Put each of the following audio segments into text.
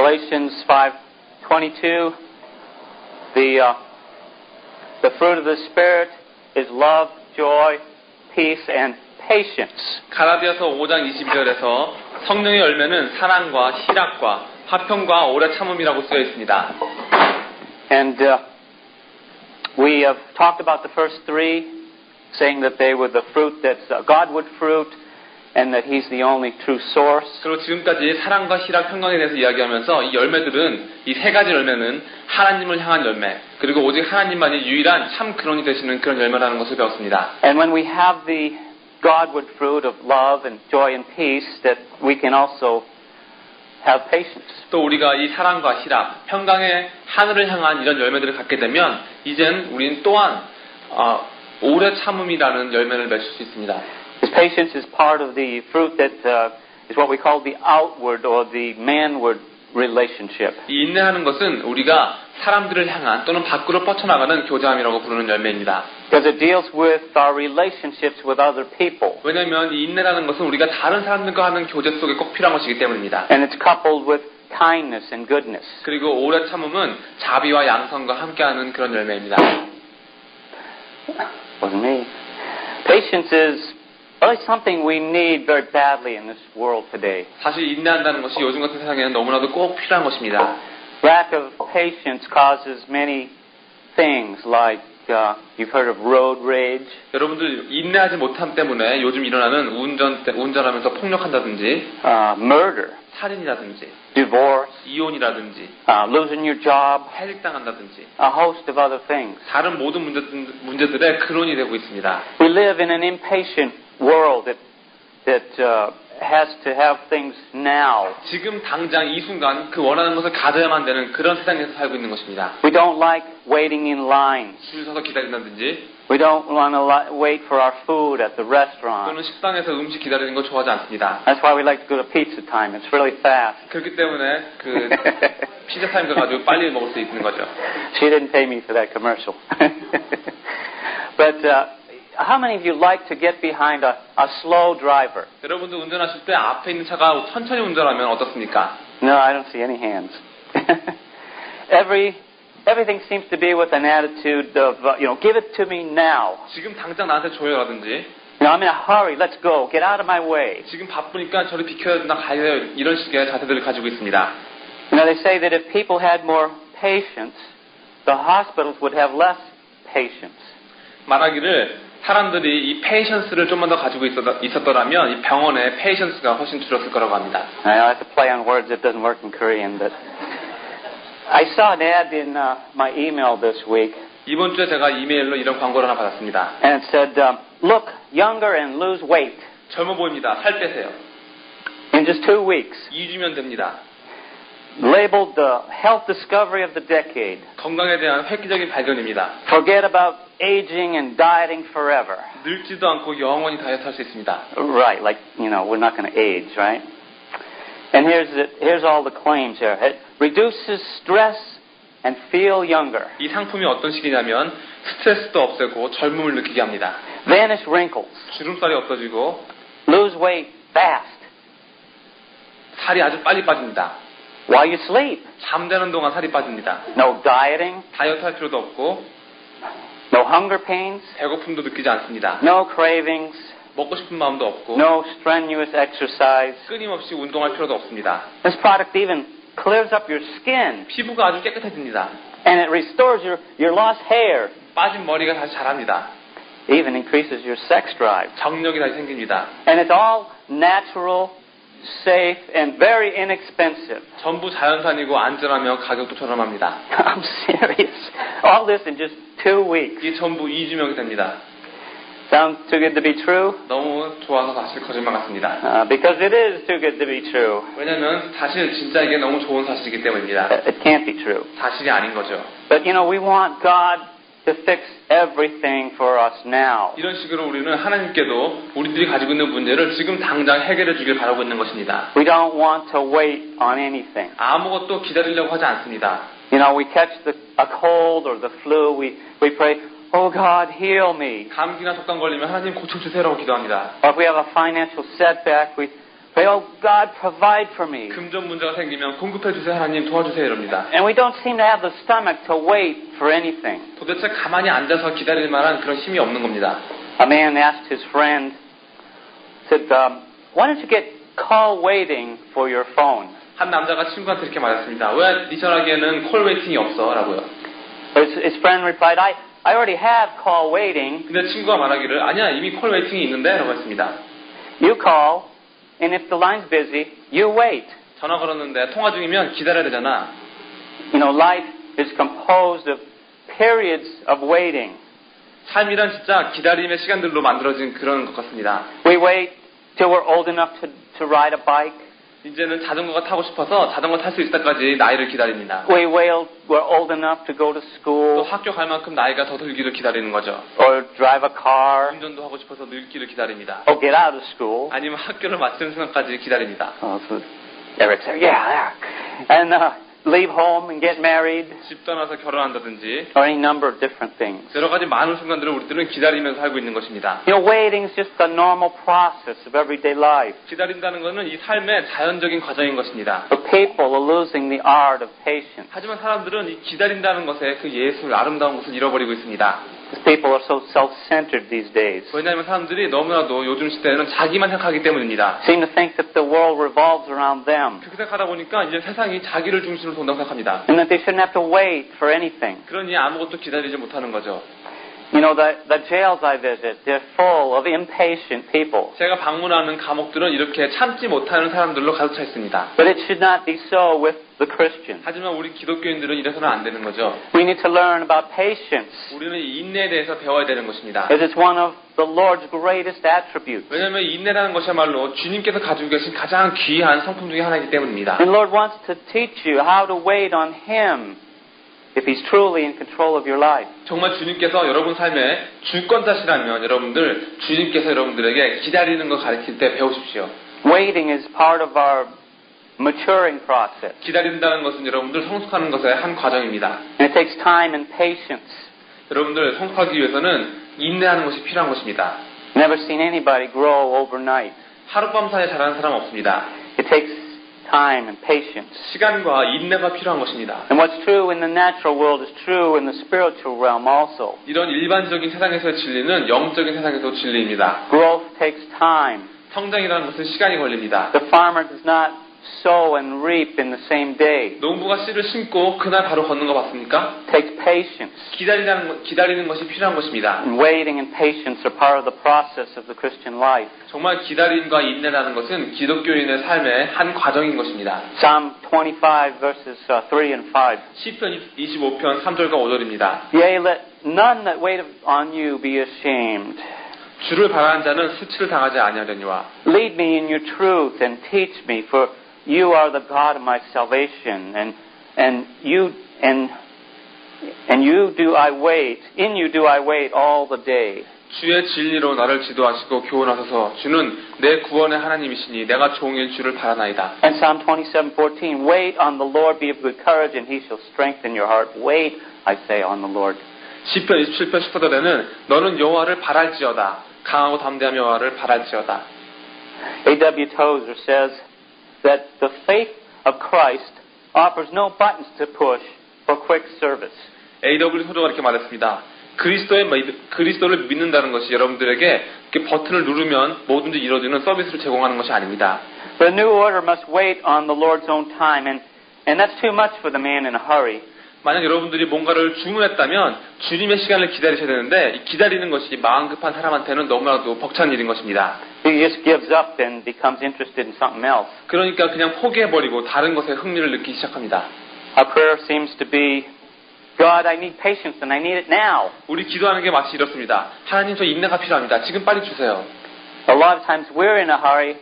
Galatians 5:22, the fruit of the Spirit is love, joy, peace, and patience. 갈라디아서 5장 22절에서 성령의 열매는 사랑과 희락과 화평과 오래 참음이라고 쓰여 있습니다. And we have talked about the first three, saying that they were the fruit that's Godward fruit, and that He's the only true source. 그리고 지금까지 사랑과 희락, 평강에 대해서 이야기하면서 이 열매들은 이 세 가지 열매는 하나님을 향한 열매, 그리고 오직 하나님만이 유일한 참 근원이 되시는 그런 열매라는 것을 배웠습니다. And when we have the Godward fruit of love and joy and peace, that we can also have patience. 또 우리가 이 사랑과 희락, 평강의 하늘을 향한 이런 열매들을 갖게 되면 이젠 우리는 또한 오래 참음이라는 열매를 맺을 수 있습니다. This patience is part of the fruit that is what we call the outward or the manward relationship. 이 인내하는 것은 우리가 사람들을 향한 또는 밖으로 뻗쳐나가는 교제함이라고 부르는 열매입니다. Because it deals with our relationships with other people. 왜냐하면 이 인내라는 것은 우리가 다른 사람들과 하는 교제 속에 꼭 필요한 것이기 때문입니다. And it's coupled with kindness and goodness. 그리고 오래 참음은 자비와 양선과 함께하는 그런 열매입니다. Wasn't me. Patience is really something we need very badly in this world today. 사실 인내한다는 것이 요즘 같은 세상에는 너무나도 꼭 필요한 것입니다. Lack of patience causes many things like you've heard of road rage. 여러분들 인내하지 못함 때문에 요즘 일어나는 운전하면서 폭력한다든지, murder, 살인이라든지, divorce, 이혼이라든지, losing your job, 해직당한다든지, a host of other things. 다른 모든 문제들의 근원이 되고 있습니다. We live in an impatient world that has to have things now. 지금 당장 이 순간 그 원하는 것을 가져야만 되는 그런 세상에서 살고 있는 것입니다. We don't like waiting in lines. 줄 서서 기다린다든지, We don't want to wait for our food at the restaurant. 또는 식당에서 음식 기다리는 거 좋아하지 않습니다. That's why we like to go to pizza time. It's really fast. 그렇기 때문에 그 피자 타임 가가지고 빨리 먹을 수 있는 거죠. She didn't pay me for that commercial. But how many of you like to get behind a slow driver? 여러분들 운전하실 때 앞에 있는 차가 천천히 운전하면 어떻습니까? No, I don't see any hands. Everything seems to be with an attitude of, give it to me now. 지금 당장 나한테 줘요라든지, I'm in a hurry. Let's go. Get out of my way. 지금 바쁘니까 저를 비켜야 된다, 가야 돼요. 이런 식의 자세들을 가지고 있습니다. They say that if people had more patience, the hospitals would have less patience. 말하기를 사람들이 이 페이션스를 좀만 더 가지고 있었더라면 이 병원의 페이션스가 훨씬 줄었을 거라고 합니다. I have to play on words. It doesn't work in Korean, but I saw an ad in my email this week. 이번 주에 제가 이메일로 이런 광고를 하나 받았습니다. And it said, look younger and lose weight. 젊어 보입니다. 살 빼세요. In just 2 weeks. 2주면 됩니다. Labeled the health discovery of the decade. 건강에 대한 획기적인 발견입니다. Forget about aging and dieting forever. 늙지도 않고 영원히 다이어트 할 수 있습니다. Right, like, we're not going to age, right? And here's all the claims here. It reduces stress and feel younger. 이 상품이 어떤 식이냐면 스트레스도 없애고 젊음을 느끼게 합니다. Vanish wrinkles. 주름살이 없어지고 Lose weight fast. 살이 아주 빨리 빠집니다. While you sleep. 잠자는 동안 살이 빠집니다. No dieting. 다이어트 할 필요도 없고 No hunger pains. 배고픔도 느끼지 않습니다. No cravings. 먹고 싶은 마음도 없고 No strenuous exercise. 끊임없이 운동할 필요도 없습니다. This product even clears up your skin. 피부가 아주 깨끗해집니다. And it restores your lost hair. 빠진 머리가 다시 자랍니다. Even increases your sex drive. 정력이 다시 생깁니다. And it's all natural, safe, and very inexpensive. 전부 자연산이고 안전하며 가격도 저렴합니다. I'm serious. All this in just 2 weeks. 이게 전부 2주명이 됩니다. Sounds too good to be true? 너무 좋아서 사실 거짓말 같습니다. Because it is too good to be true. 왜냐하면 사실 진짜 이게 너무 좋은 사실이기 때문입니다. It can't be true. 사실이 아닌 거죠. But we want God to fix everything for us now. 이런 식으로 우리는 하나님께도 우리들이 가지고 있는 문제를 지금 당장 해결해 주길 바라고 있는 것입니다. We don't want to wait on anything. 아무것도 기다리려고 하지 않습니다. We catch a cold or the flu, we pray, oh God, heal me. 감기나 독감 걸리면 하나님 고쳐 주세요라고 기도합니다. Or if we have a financial setback, Pray, oh God, provide for me. 금전 문제가 생기면 공급해 주세요. 하나님 도와주세요. 이럽니다. And we don't seem to have the stomach to wait for anything. 도대체 가만히 앉아서 기다릴 만한 그런 힘이 없는 겁니다. A man asked his friend, said, why don't you get call waiting for your phone? 한 남자가 친구한테 이렇게 말했습니다. 왜 네 전화기에는 콜 웨이팅이 없어? 라고요. His friend replied, I already have call waiting. 근데 친구가 말하기를 아니야 이미 콜 웨이팅이 있는데? 라고 했습니다. You call, and if the line's busy, you wait. 전화 걸었는데 통화 중이면 기다려야 되잖아. You know, life is composed of periods of waiting. 삶이란 진짜 기다림의 시간들로 만들어진 그런 것 같습니다. We wait till we're old enough to ride a bike. 이제는 자전거가 타고 싶어서 자전거 탈 수 있을 때까지 나이를 기다립니다. We wait we're old enough to go to 또 school 학교 갈 만큼 나이가 더 들기를 기다리는 거죠. or drive a car 운전도 하고 싶어서 늙기를 기다립니다. or get out of school. 아니면 학교를 마치는 순간까지 기다립니다. So Eric said, yeah. And leave home and get married 집 떠나서 결혼한다든지 or any number of different things. 여러 가지 많은 순간들을 우리들은 기다리면서 살고 있는 것입니다. You know, waiting is just the normal process of everyday life. 기다린다는 것은 이 삶의 자연적인 과정인 것입니다. But people are losing the art of patience. 하지만 사람들은 이 기다린다는 것의 그 예술, 아름다운 것을 잃어버리고 있습니다. Because people are so self-centered these days. 왜냐하면 사람들이 너무나도 요즘 시대에는 자기만 생각하기 때문입니다. Seem to think that the world revolves around them 그렇게 생각하다 보니까 이제 세상이 자기를 중심으로 돈다고 생각합니다. and that they shouldn't have to wait for anything. 그러니 아무것도 기다리지 못하는 거죠. You know, the jails I visit, they're full of impatient people. 제가 방문하는 감옥들은 이렇게 참지 못하는 사람들로 가득 차 있습니다. But it should not be so with the Christians. 하지만 우리 기독교인들은 이래서는 안 되는 거죠. We need to learn about patience, 우리는 이 인내에 대해서 배워야 되는 것입니다. as it's one of the Lord's greatest attributes. 왜냐하면 인내라는 것이야말로 주님께서 가지고 계신 가장 귀한 성품 중에 하나이기 때문입니다. And the Lord wants to teach you how to wait on Him if He's truly in control of your life. 정말 주님께서 여러분 삶의 주권자시라면 여러분들 주님께서 여러분들에게 기다리는 걸 가르칠 때 배우십시오. Waiting is part of our maturing process. 기다린다는 것은 여러분들 성숙하는 것의 한 과정입니다. And it takes time and patience. 여러분들 성숙하기 위해서는 인내하는 것이 필요한 것입니다. Never seen anybody grow overnight. 하룻밤 사이에 자라는 사람 없습니다. It takes time and patience. 시간과 인내가 필요한 것입니다. And what's true in the natural world is true in the spiritual realm also. 이런 일반적인 세상에서의 진리는 영적인 세상에서도 진리입니다. Growth takes time. 성장이라는 것은 시간이 걸립니다. The farmer does not sow and reap in the same day. 농부가 씨를 심고 그날 바로 걷는 거 봤습니까? It takes patience. 기다리는 것이 필요한 것입니다. And waiting and patience are part of the process of the Christian life. 정말 기다림과 인내라는 것은 기독교인의 삶의 한 과정인 것입니다. Psalm 25 verses 3 and 5. 시편 25편 3절과 5절입니다. Yea, let none that wait on you be ashamed. 주를 바라는 자는 수치를 당하지 아니하려니와 Lead me in your truth and teach me, for you are the God of my salvation, and you do I wait. In you do I wait all the day. 주의 진리로 나를 지도하시고 교훈하소서. 주는 내 구원의 하나님이시니 내가 종일 주를 바라나이다. And Psalm 27:14, wait on the Lord, be of good courage, and He shall strengthen your heart. Wait, I say, on the Lord. 시편 27편 14절에는 너는 여호와를 바랄지어다. 강하고 담대한 여호와를 바랄지어다. A.W. Tozer says that the faith of Christ offers no buttons to push for quick service. A.W. 토저가 이렇게 말했습니다. 그리스도를 믿는다는 것이 여러분들에게 이렇게 버튼을 누르면 뭐든지 이루어지는 서비스를 제공하는 것이 아닙니다. The new order must wait on the Lord's own time, and that's too much for the man in a hurry. 만약 여러분들이 뭔가를 주문했다면 주님의 시간을 기다리셔야 되는데 기다리는 것이 마음 급한 사람한테는 너무나도 벅찬 일인 것입니다. He just gives up and becomes interested in something else. 그러니까 그냥 포기해버리고 다른 것에 흥미를 느끼기 시작합니다. Our prayer seems to be, God, I need patience and I need it now. 우리 기도하는 게 마치 이렇습니다. 하나님 저 인내가 필요합니다. 지금 빨리 주세요. A lot of times we're in a hurry,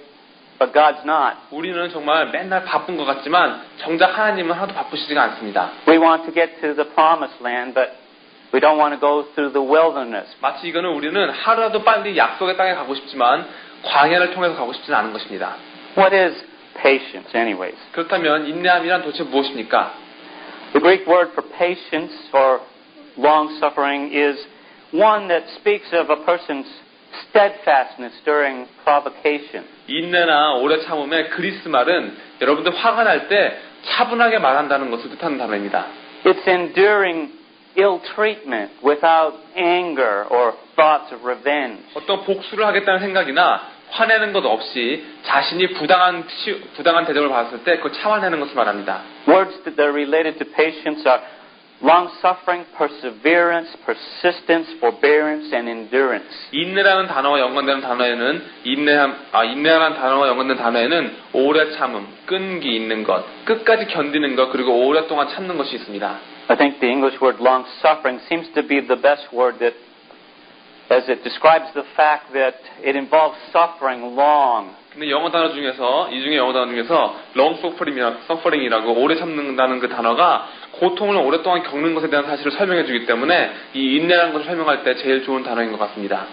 but God's not. 우리는 정말 맨날 바쁜 것 같지만 정작 하나님은 하나도 바쁘시지가 않습니다. We want to get to the promised land, but we don't want to go through the wilderness. 마치 이거는 우리는 하루라도 빨리 약속의 땅에 가고 싶지만 광야를 통해서 가고 싶지는 않은 것입니다. What is patience, anyways? 그렇다면 인내함이란 도대체 무엇입니까? The Greek word for patience or long-suffering is one that speaks of a person's steadfastness during provocation. 인내나 오래 참음의 그리스 말은 여러분들 화가 날 때 차분하게 말한다는 것을 뜻하는 단어입니다. It's enduring ill treatment without anger or thoughts of revenge. 어떤 복수를 하겠다는 생각이나 화내는 것 없이 자신이 부당한 대접을 받았을 때 그걸 참아내는 것을 말합니다. Words that are related to patience are long-suffering, perseverance, persistence, forbearance, and endurance. 인내라는 단어와 연관되는 단어에는 인내라는 단어와 연관된 단어에는 오래 참음, 끈기 있는 것, 끝까지 견디는 것, 그리고 오랫동안 참는 것이 있습니다. I think the English word long-suffering seems to be the best word that, as it describes the fact that it involves suffering long. 근데 영어 단어 중에서 long suffering이라고 오래 참는다는 그 단어가 고통을 오랫동안 겪는 것에 대한 사실을 설명해 주기 때문에 이 인내라는 것을 설명할 때 제일 좋은 단어인 것 같습니다.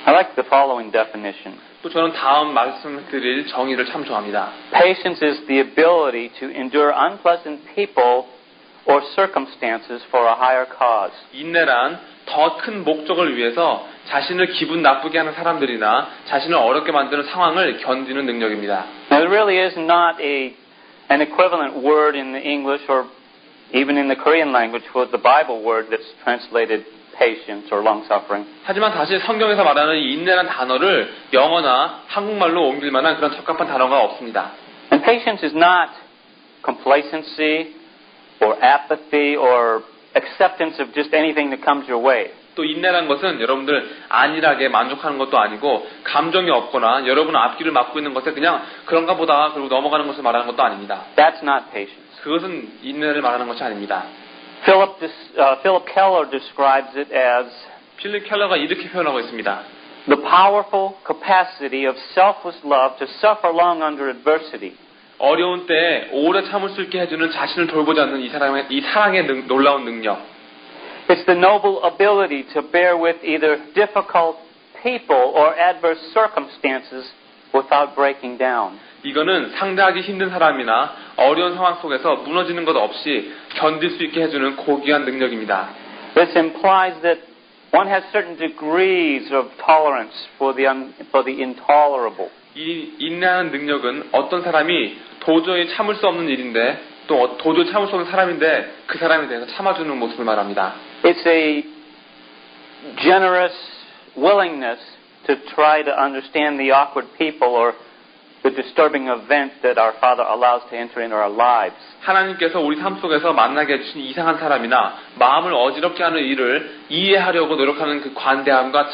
I like the following definition. 또 저는 다음 말씀드릴 정의를 참 좋아합니다. Patience is the ability to endure unpleasant people or circumstances for a higher cause. 인내란 더 큰 목적을 위해서 자신을 기분 나쁘게 하는 사람들이나 자신을 어렵게 만드는 상황을 견디는 능력입니다. Now, there really is not an equivalent word in the English or even in the Korean language for the Bible word that's translated patience or long-suffering. 하지만 다시 성경에서 말하는 이 인내라는 단어를 영어나 한국말로 옮길 만한 그런 적합한 단어가 없습니다. And patience is not complacency or apathy or acceptance of just anything that comes your way. 또 인내라는 것은 여러분들 안일하게 만족하는 것도 아니고 감정이 없거나 여러분 앞길을 막고 있는 것에 그냥 그런가 보다 그리고 넘어가는 것을 말하는 것도 아닙니다. That's not patience. 그것은 인내를 말하는 것이 아닙니다. Philip Keller describes it as 필립 켈러가 이렇게 표현하고 있습니다. the powerful capacity of selfless love to suffer long under adversity. 어려운 때에 오래 참을 수 있게 해주는 자신을 돌보지 않는 이 사랑의 놀라운 능력. It's the noble ability to bear with either difficult people or adverse circumstances without breaking down. 이거는 상대하기 힘든 사람이나 어려운 상황 속에서 무너지는 것 없이 견딜 수 있게 해주는 고귀한 능력입니다. This implies that one has certain degrees of tolerance for the intolerable. 이 인내하는 능력은 어떤 사람이 도저히 참을 수 없는 일인데 또 도저히 참을 수 없는 사람인데 그 사람에 대해서 참아주는 모습을 말합니다. It's a generous willingness to try to understand the awkward people or the disturbing event that our Father allows to enter into our lives. 하나님께서 우리 삶 속에서 만나게 해주신 이상한 사람이나 마음을 어지럽게 하는 일을 이해하려고 노력하는 그 관대함과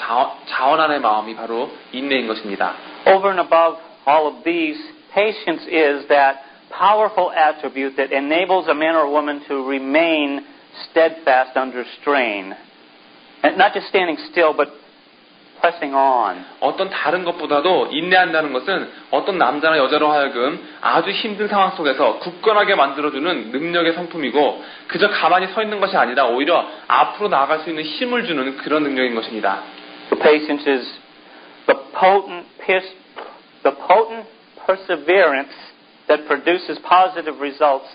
자원함의 마음이 바로 인내인 것입니다. Over and above all of these, patience is that powerful attribute that enables a man or woman to remain steadfast under strain. And not just standing still, but pressing on. 어떤 다른 것보다도 인내한다는 것은 어떤 남자나 여자로 하여금 아주 힘든 상황 속에서 굳건하게 만들어주는 능력의 성품이고 그저 가만히 서 있는 것이 아니라 오히려 앞으로 나아갈 수 있는 힘을 주는 그런 능력인 것입니다. The patience is the potent perseverance that produces positive results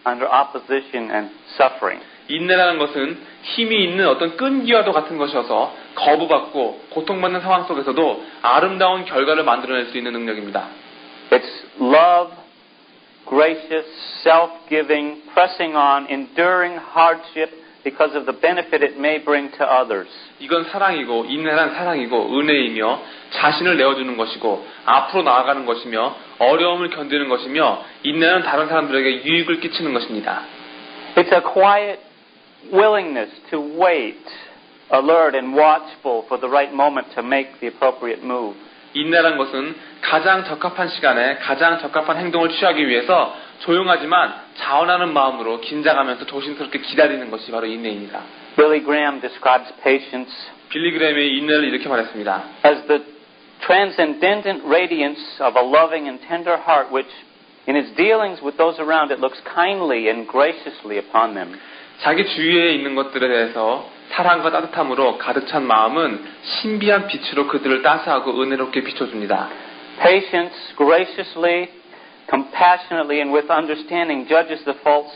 under opposition and suffering. 인내라는 것은 힘이 있는 어떤 끈기와도 같은 것이어서 거부받고 고통받는 상황 속에서도 아름다운 결과를 만들어낼 수 있는 능력입니다. It's love, gracious, self-giving, pressing on, enduring hardship because of the benefit it may bring to others. 이건 사랑이고 인내란 사랑이고 은혜이며 자신을 내어주는 것이고 앞으로 나아가는 것이며 어려움을 견디는 것이며 인내는 다른 사람들에게 유익을 끼치는 것입니다. It's a quiet willingness to wait, alert and watchful for the right moment to make the appropriate move. 인내란 것은 가장 적합한 시간에 가장 적합한 행동을 취하기 위해서 조용하지만 자원하는 마음으로 긴장하면서 조심스럽게 기다리는 것이 바로 인내입니다. Billy Graham describes patience 빌리 그램이 인내를 이렇게 말했습니다. as the transcendent radiance of a loving and tender heart which in its dealings with those around it looks kindly and graciously upon them. 자기 주위에 있는 것들에 대해서 사랑과 따뜻함으로 가득 찬 마음은 신비한 빛으로 그들을 따스하고 은혜롭게 비춰줍니다. Patience graciously, compassionately, and with understanding judges the faults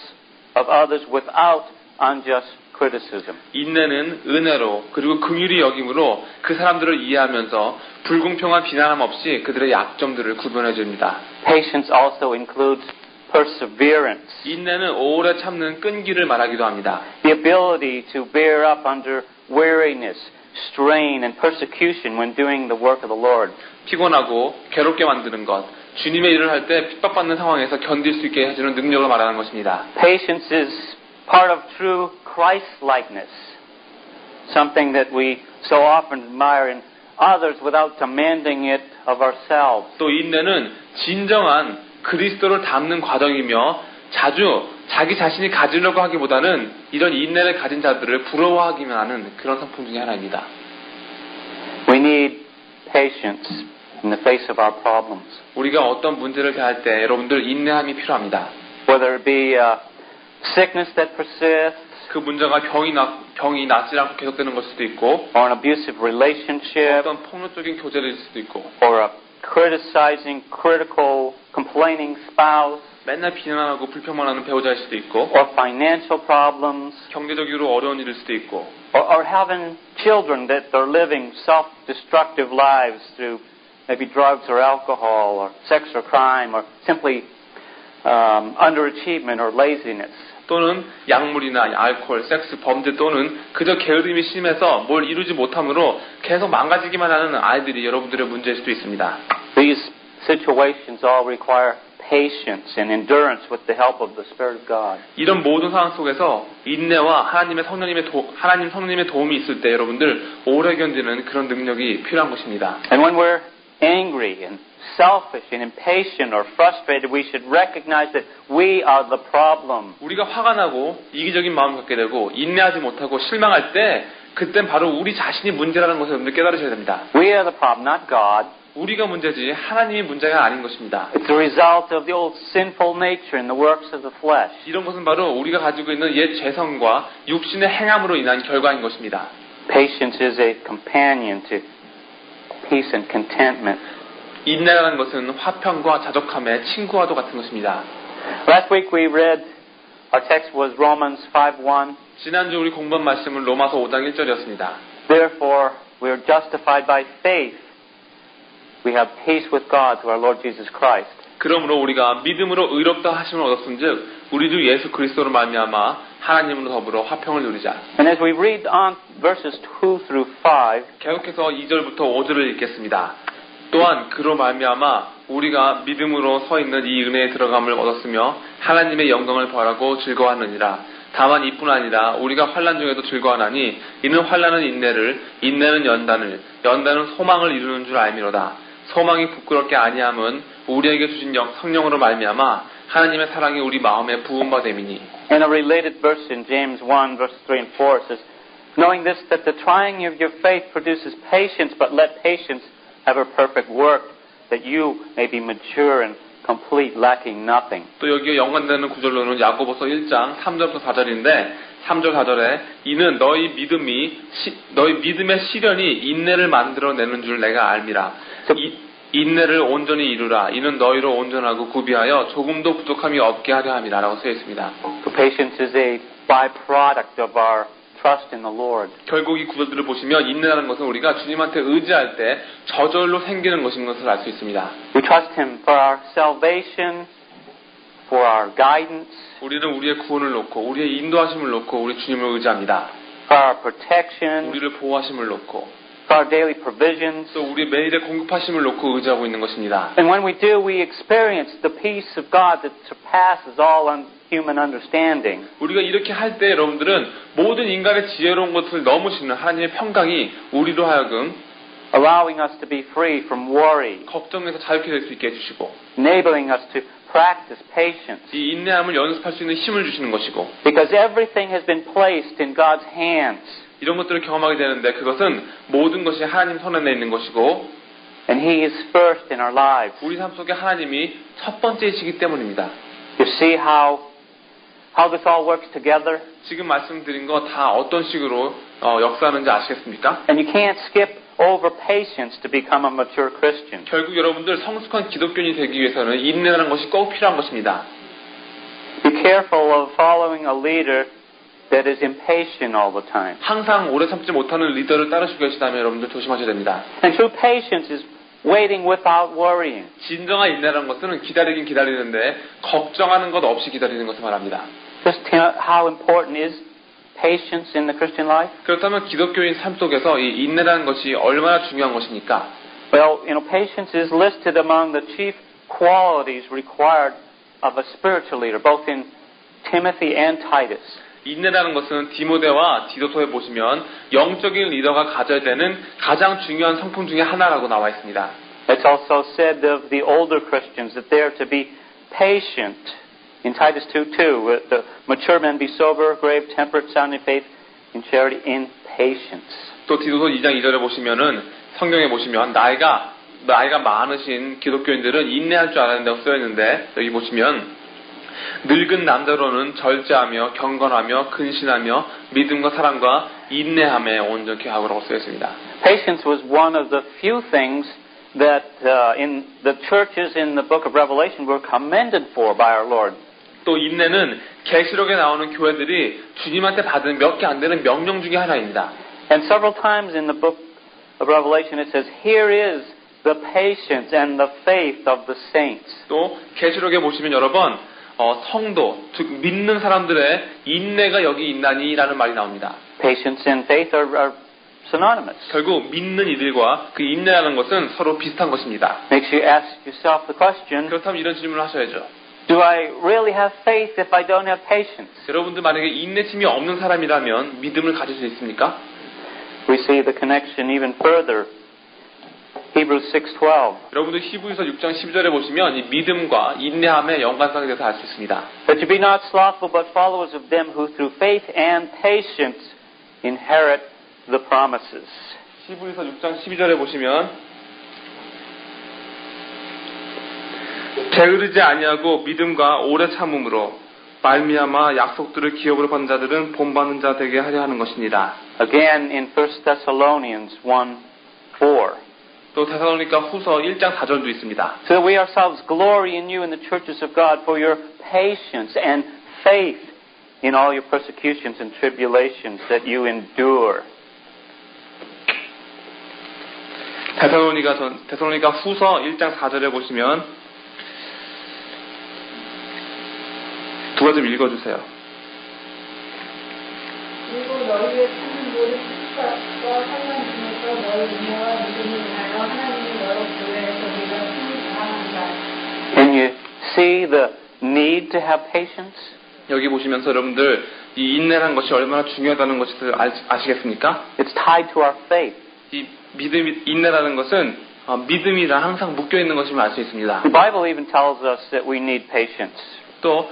of others without unjust criticism. 인내는 은혜로 그리고 긍휼히 여김으로 그 사람들을 이해하면서 불공평한 비난함 없이 그들의 약점들을 구분해 줍니다. Patience also includes perseverance, 인내는 오래 참는 끈기를 말하기도 합니다. the ability to bear up under weariness, strain, and persecution when doing the work of the Lord. 피곤하고 괴롭게 만드는 것, 주님의 일을 할 때 핍박받는 상황에서 견딜 수 있게 해주는 능력을 말하는 것입니다. Patience is part of true Christ-likeness, something that we so often admire in others without demanding it of ourselves. 또 인내는 진정한 그리스도를 닮는 과정이며 자주 자기 자신이 가지려고 하기보다는 이런 인내를 가진 자들을 부러워하기만 하는 그런 성품 중에 하나입니다. We need patience in the face of our problems. 우리가 어떤 문제를 대할 때 여러분들 인내함이 필요합니다. Whether it be sickness that persists, 그 문제가 병이 낫지 않고 계속되는 걸 수도 있고 or an abusive relationship, 어떤 폭력적인 교제일 수도 있고 or a criticizing, critical, complaining spouse, 맨날 비난하고 불평만 하는 배우자일 수도 있고 or financial problems, 경제적으로 어려운 일일 수도 있고 or having children that are living self-destructive lives through maybe drugs or alcohol or sex or crime or simply underachievement or laziness. 또는 약물이나 알코올, 섹스, 범죄 또는 그저 게으름이 심해서 뭘 이루지 못함으로 계속 망가지기만 하는 아이들이 여러분들의 문제일 수도 있습니다. These situations all require patience and endurance with the help of the Spirit of God. 이런 모든 상황 속에서 인내와 하나님 성령님의 도움이 있을 때 여러분들 오래 견디는 그런 능력이 필요한 것입니다. And when we're angry and selfish and impatient or frustrated, we should recognize that we are the problem. 우리가 화가 나고 이기적인 마음을 갖게 되고 인내하지 못하고 실망할 때 그땐 바로 우리 자신이 문제라는 것을 여러분들 깨달으셔야 됩니다. We are the problem, not God. 우리가 문제지 하나님이 문제가 아닌 것입니다. It's the result of the old sinful nature and the works of the flesh. 이런 것은 바로 우리가 가지고 있는 옛 죄성과 육신의 행함으로 인한 결과인 것입니다. Patience is a companion to peace and contentment. 인내라는 것은 화평과 자족함의 친구와도 같은 것입니다. Last week we read, our text was Romans 5:1. 지난주 우리 공부한 말씀은 로마서 5장 1절이었습니다. Therefore, we are justified by faith. We have peace with God through our Lord Jesus Christ. 그러므로 우리가 믿음으로 의롭다 하심을 얻었은즉 우리 주 예수 그리스도로 말미암아 하나님으로 더불어 화평을 누리자. And as we read on verses 2 through 5, 계속해서 2절부터 5절을 읽겠습니다. 또한 그로 말미암아 우리가 믿음으로 서 있는 이 은혜에 들어감을 얻었으며 하나님의 영광을 벌하고 즐거워하느니라. 다만 이뿐 아니라 우리가 환난 중에도 즐거워하나니 이는 환난은 인내를, 인내는 연단을, 연단은 소망을 이루는 줄 알미로다. 소망이 부끄럽게 아니함은 우리에게 주신 성령으로 말미암아 하나님의 사랑이 우리 마음에 부음바 됨이니. And a related verse in James 1 verse 3 and 4 says, knowing this, that the trying of your faith produces patience, but let patience have a perfect work, that you may be mature and complete, lacking nothing. 또 여기에 연관되는 구절로는 야고보서 1장 3절부터 4절인데 3절 4절에 이는 너희 믿음의 시련이 인내를 만들어내는 줄 내가 알미라. 인내를 온전히 이루라. 이는 너희로 온전하고 구비하여 조금도 부족함이 없게 하려 함이라 라고 쓰여 있습니다. So patience is a byproduct of our trust in the Lord. 결국 이 구절들을 보시면 인내라는 것은 우리가 주님한테 의지할 때 저절로 생기는 것인 것을 알 수 있습니다. We trust Him for our salvation, for our guidance, 우리는 우리의 구원을 놓고 우리의 인도하심을 놓고 우리 주님을 의지합니다. for our protection, 우리를 보호하심을 놓고 for our daily provisions. 또 우리 매일의 공급하심을 놓고 의지하고 있는 것입니다. And when we do, we experience the peace of God that surpasses all human understanding. 우리가 이렇게 할 때 여러분들은 모든 인간의 지혜로운 것을 넘으시는 하나님의 평강이 우리로 하여금 allowing us to be free from worry, 걱정에서 자유케 될 수 있게 해주시고 enabling us to practice patience. 이 인내함을 연습할 수 있는 힘을 주시는 것이고 Because everything has been placed in God's hands. 이런 것들을 경험하게 되는데 그것은 모든 것이 하나님 손 안에 있는 것이고 And He is first in our lives. 우리 삶 속에 하나님이 첫 번째이시기 때문입니다. You see how this all works together? 지금 말씀드린 거 다 어떤 식으로 역사하는지 아시겠습니까? And you can't skip over patience to become a mature Christian. 결국 여러분들 성숙한 기독교인이 되기 위해서는 인내라는 것이 꼭 필요한 것입니다. Be careful of following a leader that is impatient all the time. 항상 오래 참지 못하는 리더를 따르시고 계시다면 여러분들 조심하셔야 됩니다. And true patience is waiting without worrying. 진정한 인내라는 것은 기다리긴 기다리는데 걱정하는 것 없이 기다리는 것을 말합니다. Just how important is patience in the Christian life? 그렇다면 기독교인 삶 속에서 이 인내라는 것이 얼마나 중요한 것입니까? Well, patience is listed among the chief qualities required of a spiritual leader, both in Timothy and Titus. 인내라는 것은 디모데와 디도서에 보시면 영적인 리더가 가져야 되는 가장 중요한 성품 중에 하나라고 나와 있습니다. It's also said of the older Christians that they are to be patient. In Titus 2:2, the mature men be sober, grave, temperate, sound in faith, in charity, in patience. 또 디도서 2장 2절에 보시면은 성경에 보시면 나이가 많으신 기독교인들은 인내할 줄 알아야 된다고 쓰여있는데 여기 보시면 늙은 남자로는 절제하며 경건하며 근신하며 믿음과 사랑과 인내함에 온전케 하고라고 쓰여있습니다. Patience was one of the few things that in the churches in the book of Revelation were commended for by our Lord. 또 인내는 계시록에 나오는 교회들이 주님한테 받은 몇 개 안 되는 명령 중에 하나입니다. And several times in the book of Revelation it says, "Here is the patience and the faith of the saints." 또 계시록에 보시면 여러 번 성도, 즉 믿는 사람들의 인내가 여기 있나니라는 말이 나옵니다. Patience and faith are synonymous. 결국 믿는 이들과 그 인내라는 것은 서로 비슷한 것입니다. Makes you ask yourself the question, 그렇다면 이런 질문을 하셔야죠. do I really have faith if I don't have patience? 여러분들 만약에 인내심이 없는 사람이라면 믿음을 가질 수 있습니까? We see the connection even further. Hebrews 6:12. 여러분들 히브리서 6장 10절에 보시면 이 믿음과 인내함의 연관성에 대해서 알 수 있습니다. That you be not slothful but followers of them who through faith and patience inherit the promises. 히브리서 6장 12절에 보시면 게으르지 아니하고 믿음과 오래 참음으로 말미암아 약속들을 기업으로 받는 자들은 본받는 자 되게 하려 하는 것이니라. Again in 1 Thessalonians 1:4. 또 데살로니가 후서 1장 4절도 있습니다. So that we ourselves glory in you in the churches of God for your patience and faith in all your persecutions and tribulations that you endure. 데살로니가 후서 1장 4절에 보시면 누가 좀 읽어주세요. 그리고 너희의 참는 모든 축복과 상관 중에서 너희 인내와 믿음을 인하여 하나님이 여러 교회에서 네가 힘을 다합니다. Can you see the need to have patience? 여기 보시면서 여러분들 이 인내라는 것이 얼마나 중요하다는 것을 아시겠습니까? It's tied to our faith. 이 인내라는 것은 믿음이랑 항상 묶여 있는 것임을 알 수 있습니다. The Bible even tells us that we need patience. 또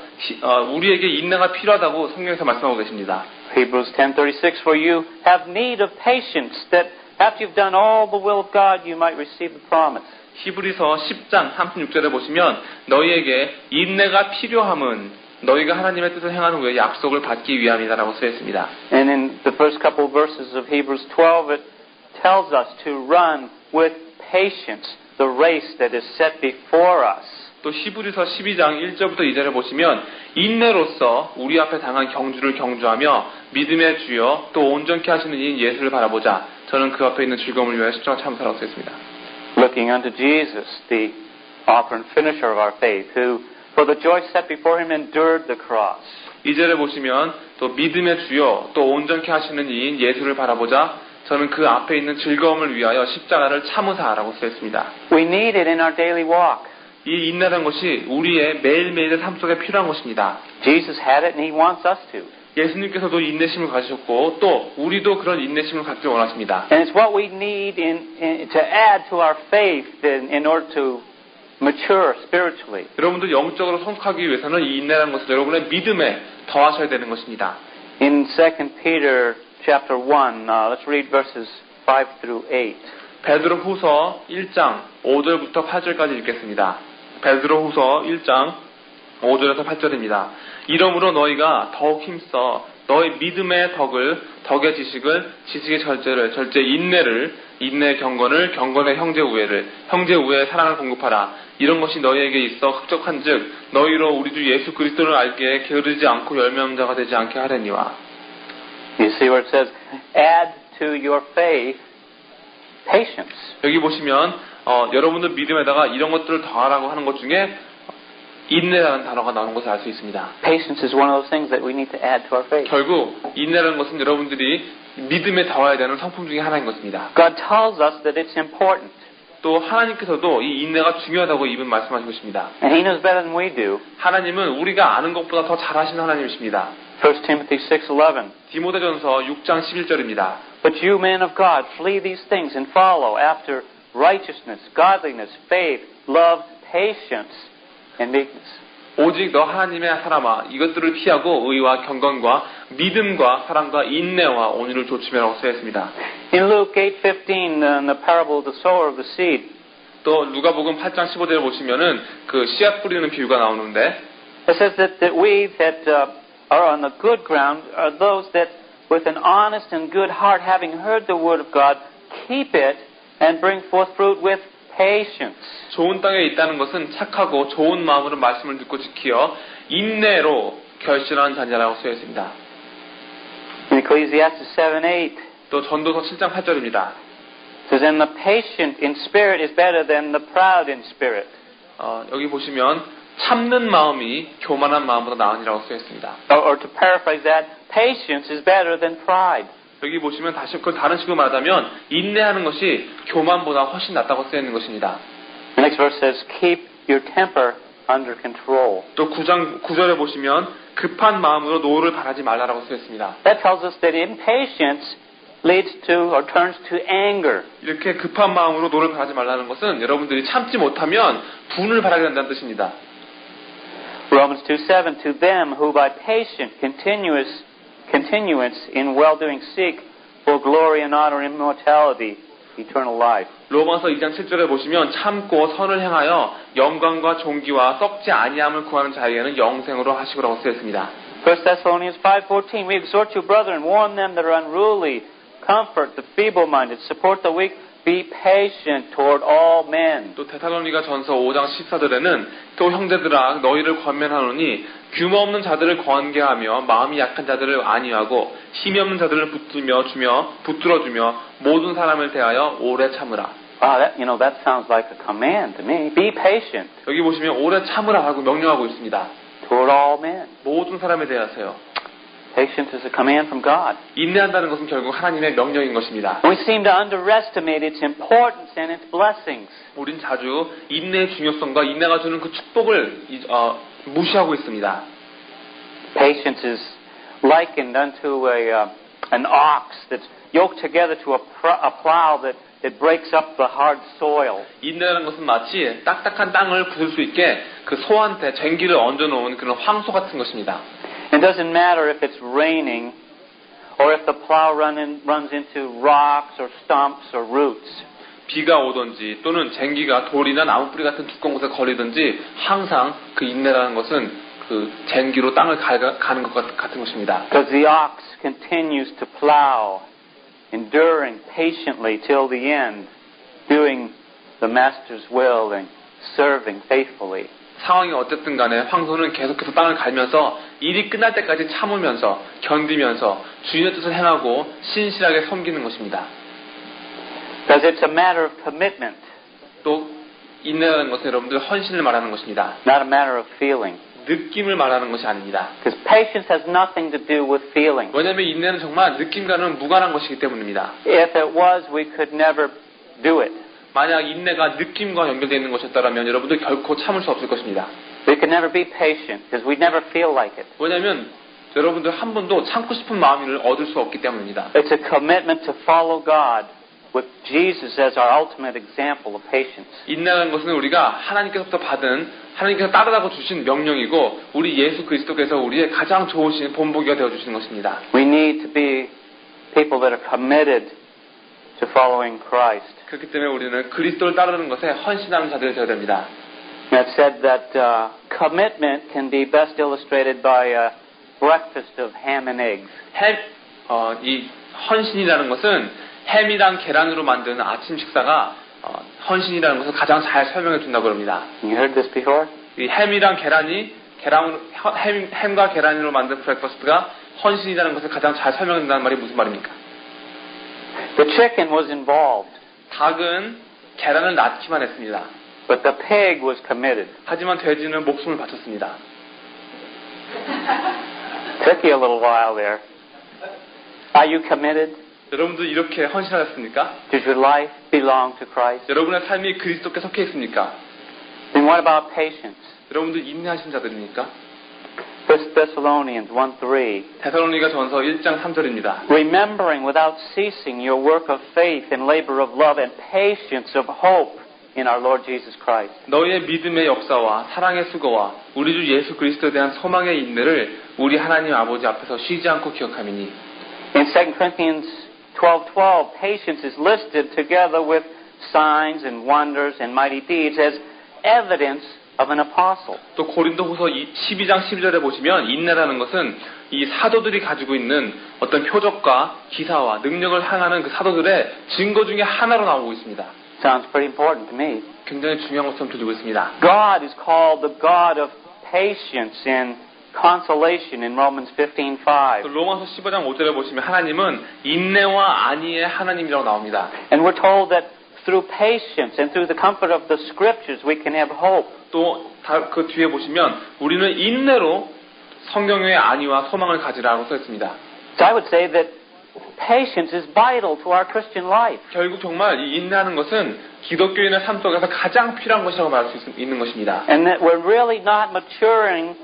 우리에게 인내가 필요하다고 성경에서 말씀하고 계십니다. Hebrews 10:36 For you have need of patience that after you've done all the will of God you might receive the promise. 히브리서 10장 36절에 보시면 너희에게 인내가 필요함은 너희가 하나님의 뜻을 행하는 후에 약속을 받기 위함이다라고 쓰여 있습니다. And in the first couple of verses of Hebrews 12 it tells us to run with patience the race that is set before us. 또 히브리서 12장 1절부터 2절에 보시면 인내로서 우리 앞에 당한 경주를 경주하며 믿음의 주여 또 온전케 하시는 이인 예수를 바라보자. 저는 그 앞에 있는 즐거움을 위하여 십자가 참사라고 쓰였습니다. Looking unto Jesus, the author and finisher of our faith, who for the joy set before him endured the cross. 2절에 보시면 또 믿음의 주여 또 온전케 하시는 이인 예수를 바라보자. 저는 그 앞에 있는 즐거움을 위하여 십자가를 참으사라고 쓰였습니다. We need it in our daily walk. 이 인내라는 것이 우리의 매일매일의 삶 속에 필요한 것입니다. Jesus had it and he wants us to. 예수님께서도 인내심을 가지셨고 또 우리도 그런 인내심을 갖기 원하십니다. And it's what we need to add to our faith in order to mature spiritually. 여러분들 영적으로 성숙하기 위해서는 이 인내라는 것을 여러분의 믿음에 더하셔야 되는 것입니다. In 2 Peter chapter 1, let's read verses 5 through 8. 베드로 후서 1장 5절부터 8절까지 읽겠습니다. 베드로 후서 1장 5절에서 8절입니다. 이러므로 너희가 더욱 힘써 너희 믿음의 덕의 지식을, 지식의 절제를, 절제 인내를, 인내의 경건을, 경건의 형제 우애를, 형제 우애의 사랑을 공급하라. 이런 것이 너희에게 있어 흡족한즉 너희로 우리 주 예수 그리스도를 알기에 게으르지 않고 열매 없는 자가 되지 않게 하려니와. You see where it says, add to your faith patience. 여기 보시면 여러분들 믿음에다가 이런 것들을 더하라고 하는 것 중에 인내라는 단어가 나오는 것을 알 수 있습니다. Patience is one of those things that we need to add to our faith. 결국 인내라는 것은 여러분들이 믿음에 더해야 되는 성품 중에 하나인 것입니다. God tells us that it's important. 또 하나님께서도 이 인내가 중요하다고 이분 말씀하시고 있습니다. And He knows better than we do. 하나님은 우리가 아는 것보다 더 잘하시는 하나님이십니다. 1 Timothy 6:11. 디모데전서 6장 11절입니다. But you men of God, flee these things and follow after righteousness, godliness, faith, love, patience, and meekness. 오직 너 하나님의 사람아 이것들을 피하고 의와 경건과 믿음과 사랑과 인내와 온유를 조심하라고 쓰였습니다. In Luke 8:15, in the parable of the sower of the seed, 또 누가복음 8장 15절에 보시면은 그 씨앗 뿌리는 비유가 나오는데 it says that we that are on the good ground are those that with an honest and good heart, having heard the word of God, keep it and bring forth fruit with patience. 좋은 땅에 있다는 것은 착하고 좋은 마음으로 말씀을 듣고 지키어 인내로 결실하는 자녀라고 쓰여있습니다. In Ecclesiastes 7:8, 또 전도서 7장 8절입니다. it says, and the patient in spirit is better than the proud in spirit. 여기 보시면 참는 마음이 교만한 마음보다 나으니라고 쓰여있습니다. Or to paraphrase that, patience is better than pride. 여기 보시면 다시 그걸 다른 식으로 말하자면 인내하는 것이 교만보다 훨씬 낫다고 쓰여있는 것입니다. The next verse says, keep your temper under control. 또 9절에 보시면 급한 마음으로 노를 바라지 말라라고 쓰였습니다. That tells us that impatience leads to or turns to anger. 이렇게 급한 마음으로 노를 바라지 말라는 것은 여러분들이 참지 못하면 분을 바라게 된다는 뜻입니다. Romans 2:7, to them who by patient continuance in well-doing seek for glory and honor, immortality, eternal life. 로마서 2장 7절에 보시면 참고 선을 행하여 영광과 존귀와 썩지 아니함을 구하는 자에게는 영생으로 하시고라고 쓰였습니다. 1 Thessalonians 5:14, we exhort you, brethren, warn them that are unruly, comfort the feeble-minded, support the weak, be patient toward all men. 또 데살로니가 전서 5장 14절에는 또 형제들아 너희를 권면하노니 규모 없는 자들을 권계하며 마음이 약한 자들을 안위하고 힘이 없는 자들을 붙들어주며 모든 사람을 대하여 오래 참으라. Wow, that sounds like a command to me. Be patient 여기 보시면 오래 참으라 하고 명령하고 있습니다. toward all men. 모든 사람에 대하여요. Patience is a command from God. 인내한다는 것은 결국 하나님의 명령인 것입니다. We seem to underestimate its importance and its blessings. 우린 자주 인내의 중요성과 인내가 주는 그 축복을 무시하고 있습니다. Patience is likened unto an ox that's yoked together to a plow that breaks up the hard soil. 인내라는 것은 마치 딱딱한 땅을 부술 수 있게 그 소한테 쟁기를 얹어놓은 그런 황소 같은 것입니다. It doesn't matter if it's raining or if the plow runs into rocks or stumps or roots. 비가 오든지 또는 쟁기가 돌이나 나무뿌리 같은 두꺼운 곳에 걸리든지 항상 그 인내라는 것은 그 쟁기로 땅을 가는 것 같은 것입니다. Because the ox continues to plow, enduring patiently till the end, doing the master's will and serving faithfully. 상황이 어쨌든 간에 황소는 계속해서 땅을 갈면서 일이 끝날 때까지 참으면서 견디면서 주인의 뜻을 행하고 신실하게 섬기는 것입니다. Because it's a matter of commitment. 또 인내라는 것은 여러분들 헌신을 말하는 것입니다. Not a matter of feeling. 느낌을 말하는 것이 아닙니다. Because patience has nothing to do with feeling. 왜냐하면 인내는 정말 느낌과는 무관한 것이기 때문입니다. If it was, we could never do it. 만약 인내가 느낌과 연결되어 있는 것이었다면 여러분들 결코 참을 수 없을 것입니다. We could never be patient because we never feel like it. 왜냐하면 여러분들 한 번도 참고 싶은 마음을 얻을 수 없기 때문입니다. It's a commitment to follow God with Jesus as our ultimate example of patience. 인내라는 것은 우리가 하나님께서부터 받은 하나님께서 따르라고 주신 명령이고 우리 예수 그리스도께서 우리의 가장 좋으신 본보기가 되어주시는 것입니다. We need to be people that are committed to following Christ. 그렇기 때문에 우리는 그리스도를 따르는 것에 헌신하는 자들이 되어야 됩니다. I've said that commitment can be best illustrated by a breakfast of ham and eggs. 이 헌신이라는 것은 햄이랑 계란으로 만드는 아침 식사가 헌신이라는 것을 가장 잘 설명해 준다고 합니다. You heard this before? 이 햄과 계란으로 만든 브렉퍼스트가 헌신이라는 것을 가장 잘 설명한다는 말이 무슨 말입니까? The chicken was involved, 닭은 계란을 낳기만 했습니다. but the pig was committed. 하지만 돼지는 목숨을 바쳤습니다. Took you a little while there. Are you committed? 여러분들 이렇게 헌신하셨습니까? Does your life belong to Christ? 여러분의 삶이 그리스도께 속해 있습니까? Then what about patience? 여러분들 인내하신 자들입니까? 1 Thessalonians 1:3. 데살로니가 전서 1장 3절입니다. Remembering without ceasing your work of faith and labor of love and patience of hope in our Lord Jesus Christ. 너희의 믿음의 역사와 사랑의 수고와 우리 주 예수 그리스도에 대한 소망의 인내를 우리 하나님 아버지 앞에서 쉬지 않고 기억하미니. In 2 Corinthians 12:12, patience is listed together with signs and wonders and mighty deeds as evidence of an apostle. 또 고린도후서 12장 12절에 보시면 인내라는 것은 이 사도들이 가지고 있는 어떤 표적과 기사와 능력을 행하는 그 사도들의 증거 중에 하나로 나오고 있습니다. Sounds pretty important to me. 굉장히 중요한 것처럼 들리고 있습니다. God is called the God of patience and consolation in Romans 15:5. 로마서 15장 5절에 보시면 하나님은 인내와 안위의 하나님이라고 나옵니다. And we're told that through patience and through the comfort of the scriptures we can have hope. 또 그 뒤에 보시면 우리는 인내로 성경의 안위와 소망을 가지라고 써 있습니다. So I would say that patience is vital to our Christian life. 결국 정말 이 인내하는 것은 기독교인의 삶 속에서 가장 필요한 것이라고 말할 수 있는 것입니다. And that we're really not maturing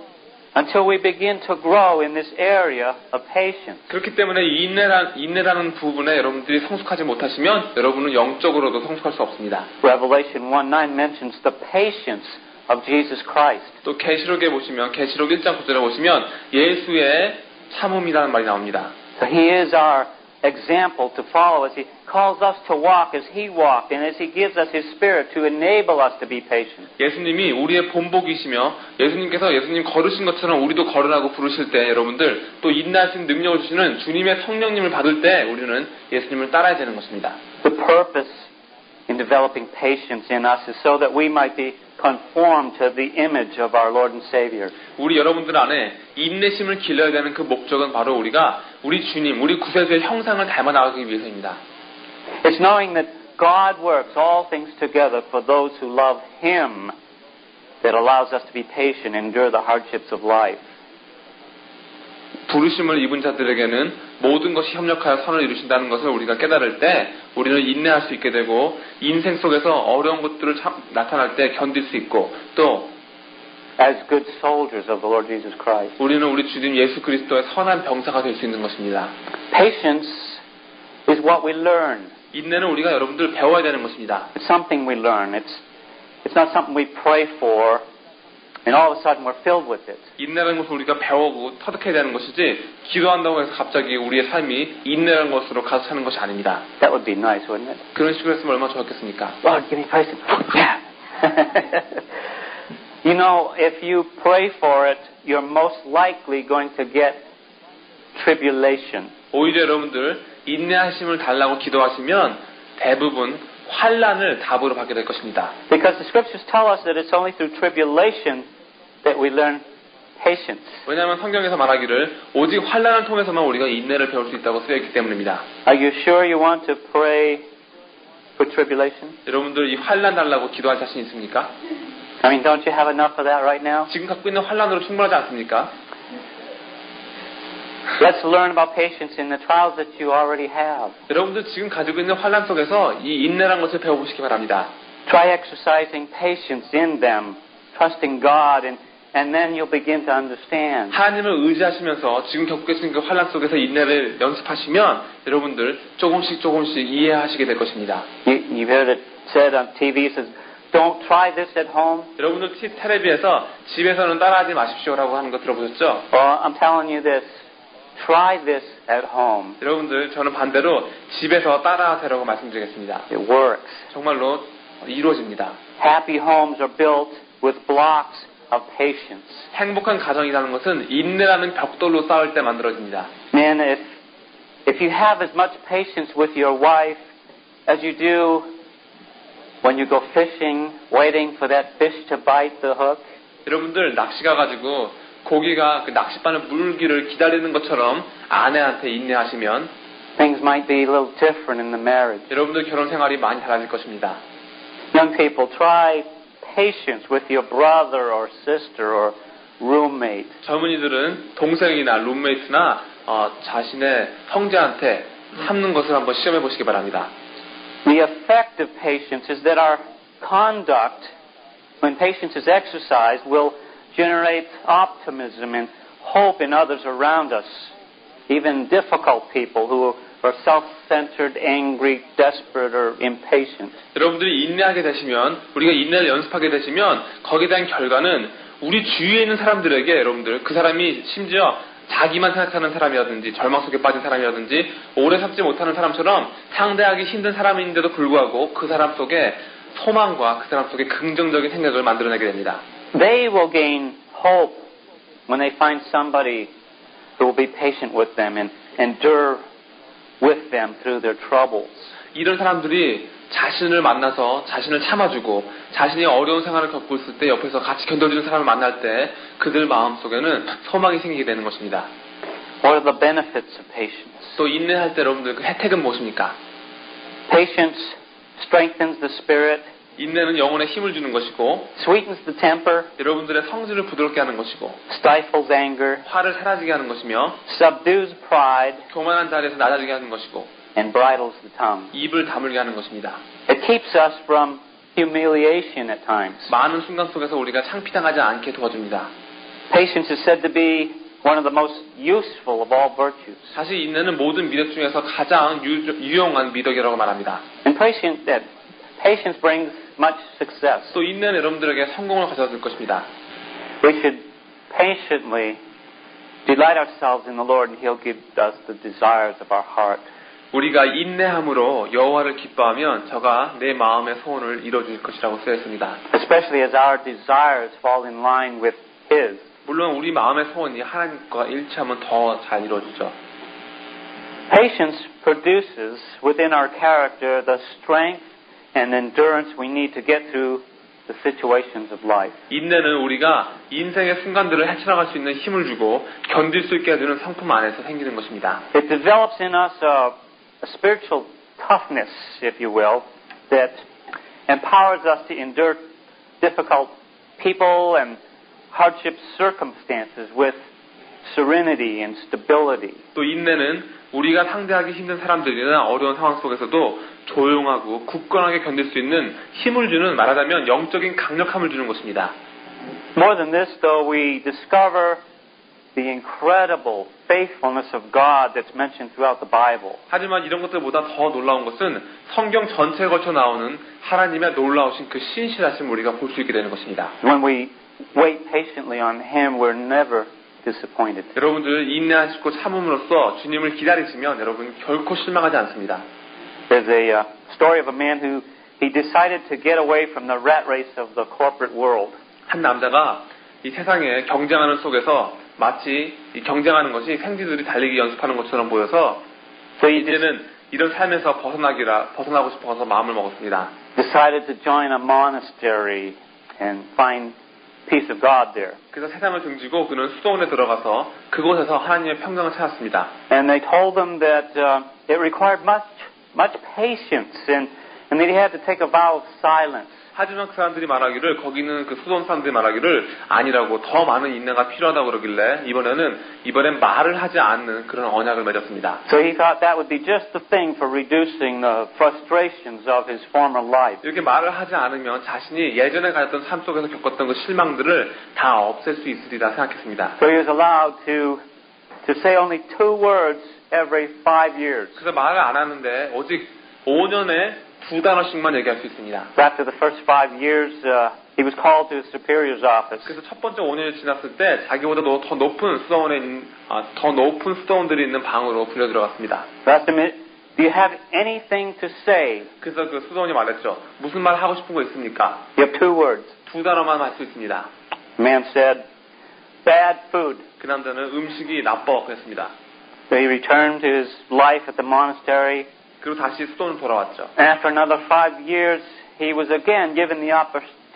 until we begin to grow in this area of patience. 그렇기 때문에 이 인내라는 부분에 여러분들이 성숙하지 못하시면 여러분은 영적으로도 성숙할 수 없습니다. Revelation 1:9 mentions the patience of Jesus Christ. 또 계시록에 보시면 계시록 1장 9절에 보시면 예수의 참음이라는 말이 나옵니다. So He is our example to follow as He calls us to walk as He walked and as He gives us His Spirit to enable us to be patient. 예수님이 우리의 본보기시며 예수님께서 예수님 걸으신 것처럼 우리도 걸으라고 부르실 때 여러분들 또 인내할 수 있는 능력을 주시는 주님의 성령님을 받을 때 우리는 예수님을 따라야 되는 것입니다. The purpose in developing patience in us is so that we might be conformed to the image of our Lord and Savior. 우리 여러분들 안에 인내심을 길러야 되는 그 목적은 바로 우리가 우리 주님, 우리 구세주의 형상을 닮아 나가기 위해서입니다. It's knowing that God works all things together for those who love Him that allows us to be patient and endure the hardships of life. 부르심을 입은 자들에게는 모든 것이 협력하여 선을 이루신다는 것을 우리가 깨달을 때 우리는 인내할 수 있게 되고 인생 속에서 어려운 것들을 나타날 때 견딜 수 있고 또 As good soldiers of the Lord Jesus Christ. 우리는 우리 주님 예수 그리스도의 선한 병사가 될 수 있는 것입니다. Patience is what we learn. 인내는 우리가 여러분들 배워야 되는 것입니다. It's something we learn. It's not something we pray for and all of a sudden we're filled with it. 인내라는 것을 우리가 배우고 터득해야 되는 것이지 기도한다고 해서 갑자기 우리의 삶이 인내라는 것으로 가득 차는 것이 아닙니다. That would be nice, wouldn't it? 그런 식으로 했으면 얼마나 좋았겠습니까? Lord, give me patience. Yeah. You know, if you pray for it, you're most likely going to get tribulation. 오히려 여러분들 인내하심을 달라고 기도하시면 대부분 환난을 답으로 받게 될 것입니다. Because the scriptures tell us that it's only through tribulation that we learn patience. 왜냐하면 성경에서 말하기를 오직 환난을 통해서만 우리가 인내를 배울 수 있다고 쓰여 있기 때문입니다. Are you sure you want to pray for tribulation? 여러분들 이 환난 달라고 기도할 자신 있습니까? I mean, don't you have enough of that right now? 지금 갖고 있는 환난으로 충분하지 않습니까? Let's learn about patience in the trials that you already have. 여러분들 지금 가지고 있는 환난 속에서 이 인내라는 것을 배워보시기 바랍니다. Try exercising patience in them, trusting God, and then you'll begin to understand. 하나님을 의지하시면서 지금 겪고 계신 그 환난 속에서 인내를 연습하시면 여러분들 조금씩 이해하시게 될 것입니다. You've heard it said on TV, it says, don't try this at home. 여러분들 텔레비에서 집에서는 따라하지 마십시오라고 하는 거 들어보셨죠? I'm telling you this. Try this at home. 여러분들 저는 반대로 집에서 따라하세요라고 말씀드리겠습니다. It works. 정말로 이루어집니다. Happy homes are built with blocks of patience. 행복한 가정이라는 것은 인내라는 벽돌로 쌓을 때 만들어집니다. Men, if you have as much patience with your wife as you do when you go fishing, waiting for that fish to bite the hook, 여러분들 낚시 가가지고 고기가 그 낚싯바늘 물기를 기다리는 것처럼 아내한테 인내하시면 things might be a little different in the marriage. 여러분들 결혼 생활이 많이 달라질 것입니다. Young people, try patience with your brother or sister or roommate. 젊은이들은 동생이나 룸메이트나 자신의 형제한테 참는 것을 한번 시험해 보시기 바랍니다. The effect of patience is that our conduct, when patience is exercised, will generate optimism and hope in others around us, even difficult people who are self-centered, angry, desperate, or impatient. 여러분들이 인내하게 되시면, 우리가 인내를 연습하게 되시면 거기에 대한 결과는 우리 주위에 있는 사람들에게 여러분들 그 사람이 심지어 자기만 생각하는 사람이라든지 절망 속에 빠진 사람이라든지 오래 참지 못하는 사람처럼 상대하기 힘든 사람인데도 불구하고 그 사람 속에 소망과 그 사람 속에 긍정적인 생각을 만들어내게 됩니다. They will gain hope when they find somebody who will be patient with them and endure with them through their troubles. 이런 사람들이 자신을 만나서 자신을 참아주고 자신이 어려운 생활을 겪고 있을 때 옆에서 같이 견뎌주는 사람을 만날 때 그들 마음속에는 소망이 생기게 되는 것입니다. What are the benefits of patience? 또 인내할 때 여러분들 그 혜택은 무엇입니까? Patience strengthens the spirit, 인내는 영혼에 힘을 주는 것이고 sweetens the temper, 여러분들의 성질을 부드럽게 하는 것이고 stifles anger, 화를 사라지게 하는 것이며 subdues pride, 교만한 자리에서 낮아지게 하는 것이고 and bridles the tongue. 입을 다물게 하는 것입니다. It keeps us from humiliation at times. 많은 순간 속에서 우리가 창피당하지 않게 도와줍니다. Patience is said to be one of the most useful of all virtues. 사실 인내는 모든 미덕 중에서 가장 유용한 미덕이라고 말합니다. And patience brings much success. 또 인내는 여러분들에게 성공을 가져다 줄 것입니다. We should patiently delight ourselves in the Lord and He'll give us the desires of our heart. 우리가 인내함으로 여호와를 기뻐하면 저가 내 마음의 소원을 이루어줄 것이라고 쓰였습니다. Especially as our desires fall in line with His. 물론 우리 마음의 소원이 하나님과 일치하면 더 잘 이루어지죠. Patience produces within our character the strength and endurance we need to get through the situations of life. 인내는 우리가 인생의 순간들을 헤쳐나갈 수 있는 힘을 주고 견딜 수 있게 해주는 성품 안에서 생기는 것입니다. It develops in us a spiritual toughness, if you will, that empowers us to endure difficult people and hardship circumstances with serenity and stability. 또 인내는 우리가 상대하기 힘든 사람들이나 어려운 상황 속에서도 조용하고 굳건하게 견딜 수 있는 힘을 주는, 말하자면 영적인 강력함을 주는 것입니다. More than this, though, we discover the incredible faithfulness of God that's mentioned throughout the Bible. 하지만 이런 것들보다 더 놀라운 것은 성경 전체에 걸쳐 나오는 하나님의 놀라우신 그 신실하심을 우리가 볼 수 있게 되는 것입니다. When we wait patiently on Him, we're never disappointed. 여러분들 인내하시고 참음으로써 주님을 기다리시면 여러분 결코 실망하지 않습니다. There's a story of a man who he decided to get away from the rat race of the corporate world. 한 남자가 이 세상의 경쟁하는 속에서 마치 이 경쟁하는 것이 생쥐들이 달리기 연습하는 것처럼 보여서 이제는 이런 삶에서 벗어나고 싶어서 마음을 먹었습니다. Decided to join a monastery and find peace of God there. 그래서 세상을 등지고 그는 수도원에 들어가서 그곳에서 하나님의 평강을 찾았습니다. And they told him that it required much patience and that he had to take a vow of silence. 하지만 그 사람들이 말하기를, 거기는 그 수도원 사람들이 말하기를 아니라고, 더 많은 인내가 필요하다고 그러길래 이번엔 말을 하지 않는 그런 언약을 맺었습니다. So he thought that would be just the thing for reducing the frustrations of his former life. 이렇게 말을 하지 않으면 자신이 예전에 가졌던 삶 속에서 겪었던 그 실망들을 다 없앨 수 있으리라 생각했습니다. So he was allowed to say only 2 words every 5 years. 그래서 말을 안 하는데 오직 5년에 2단어씩만 얘기할 수 있습니다. After the first 5 years, he was called to his superior's office. 그래서 첫 번째 5년이 지났을 때 자기보다 더 높은 수도원들이 있는 방으로 불려 들어갔습니다. Asked him, "Do you have anything to say?" 그래서 그 수도원이 말했죠. 무슨 말 하고 싶은 거 있습니까? You have 2 words. 2단어만 할 수 있습니다. The man said, "Bad food." 그 남자는 음식이 나빠 그랬습니다. So he returned to his life at the monastery. 그리고 다시 수도원으로 돌아왔죠. After another 5 years, he was again given the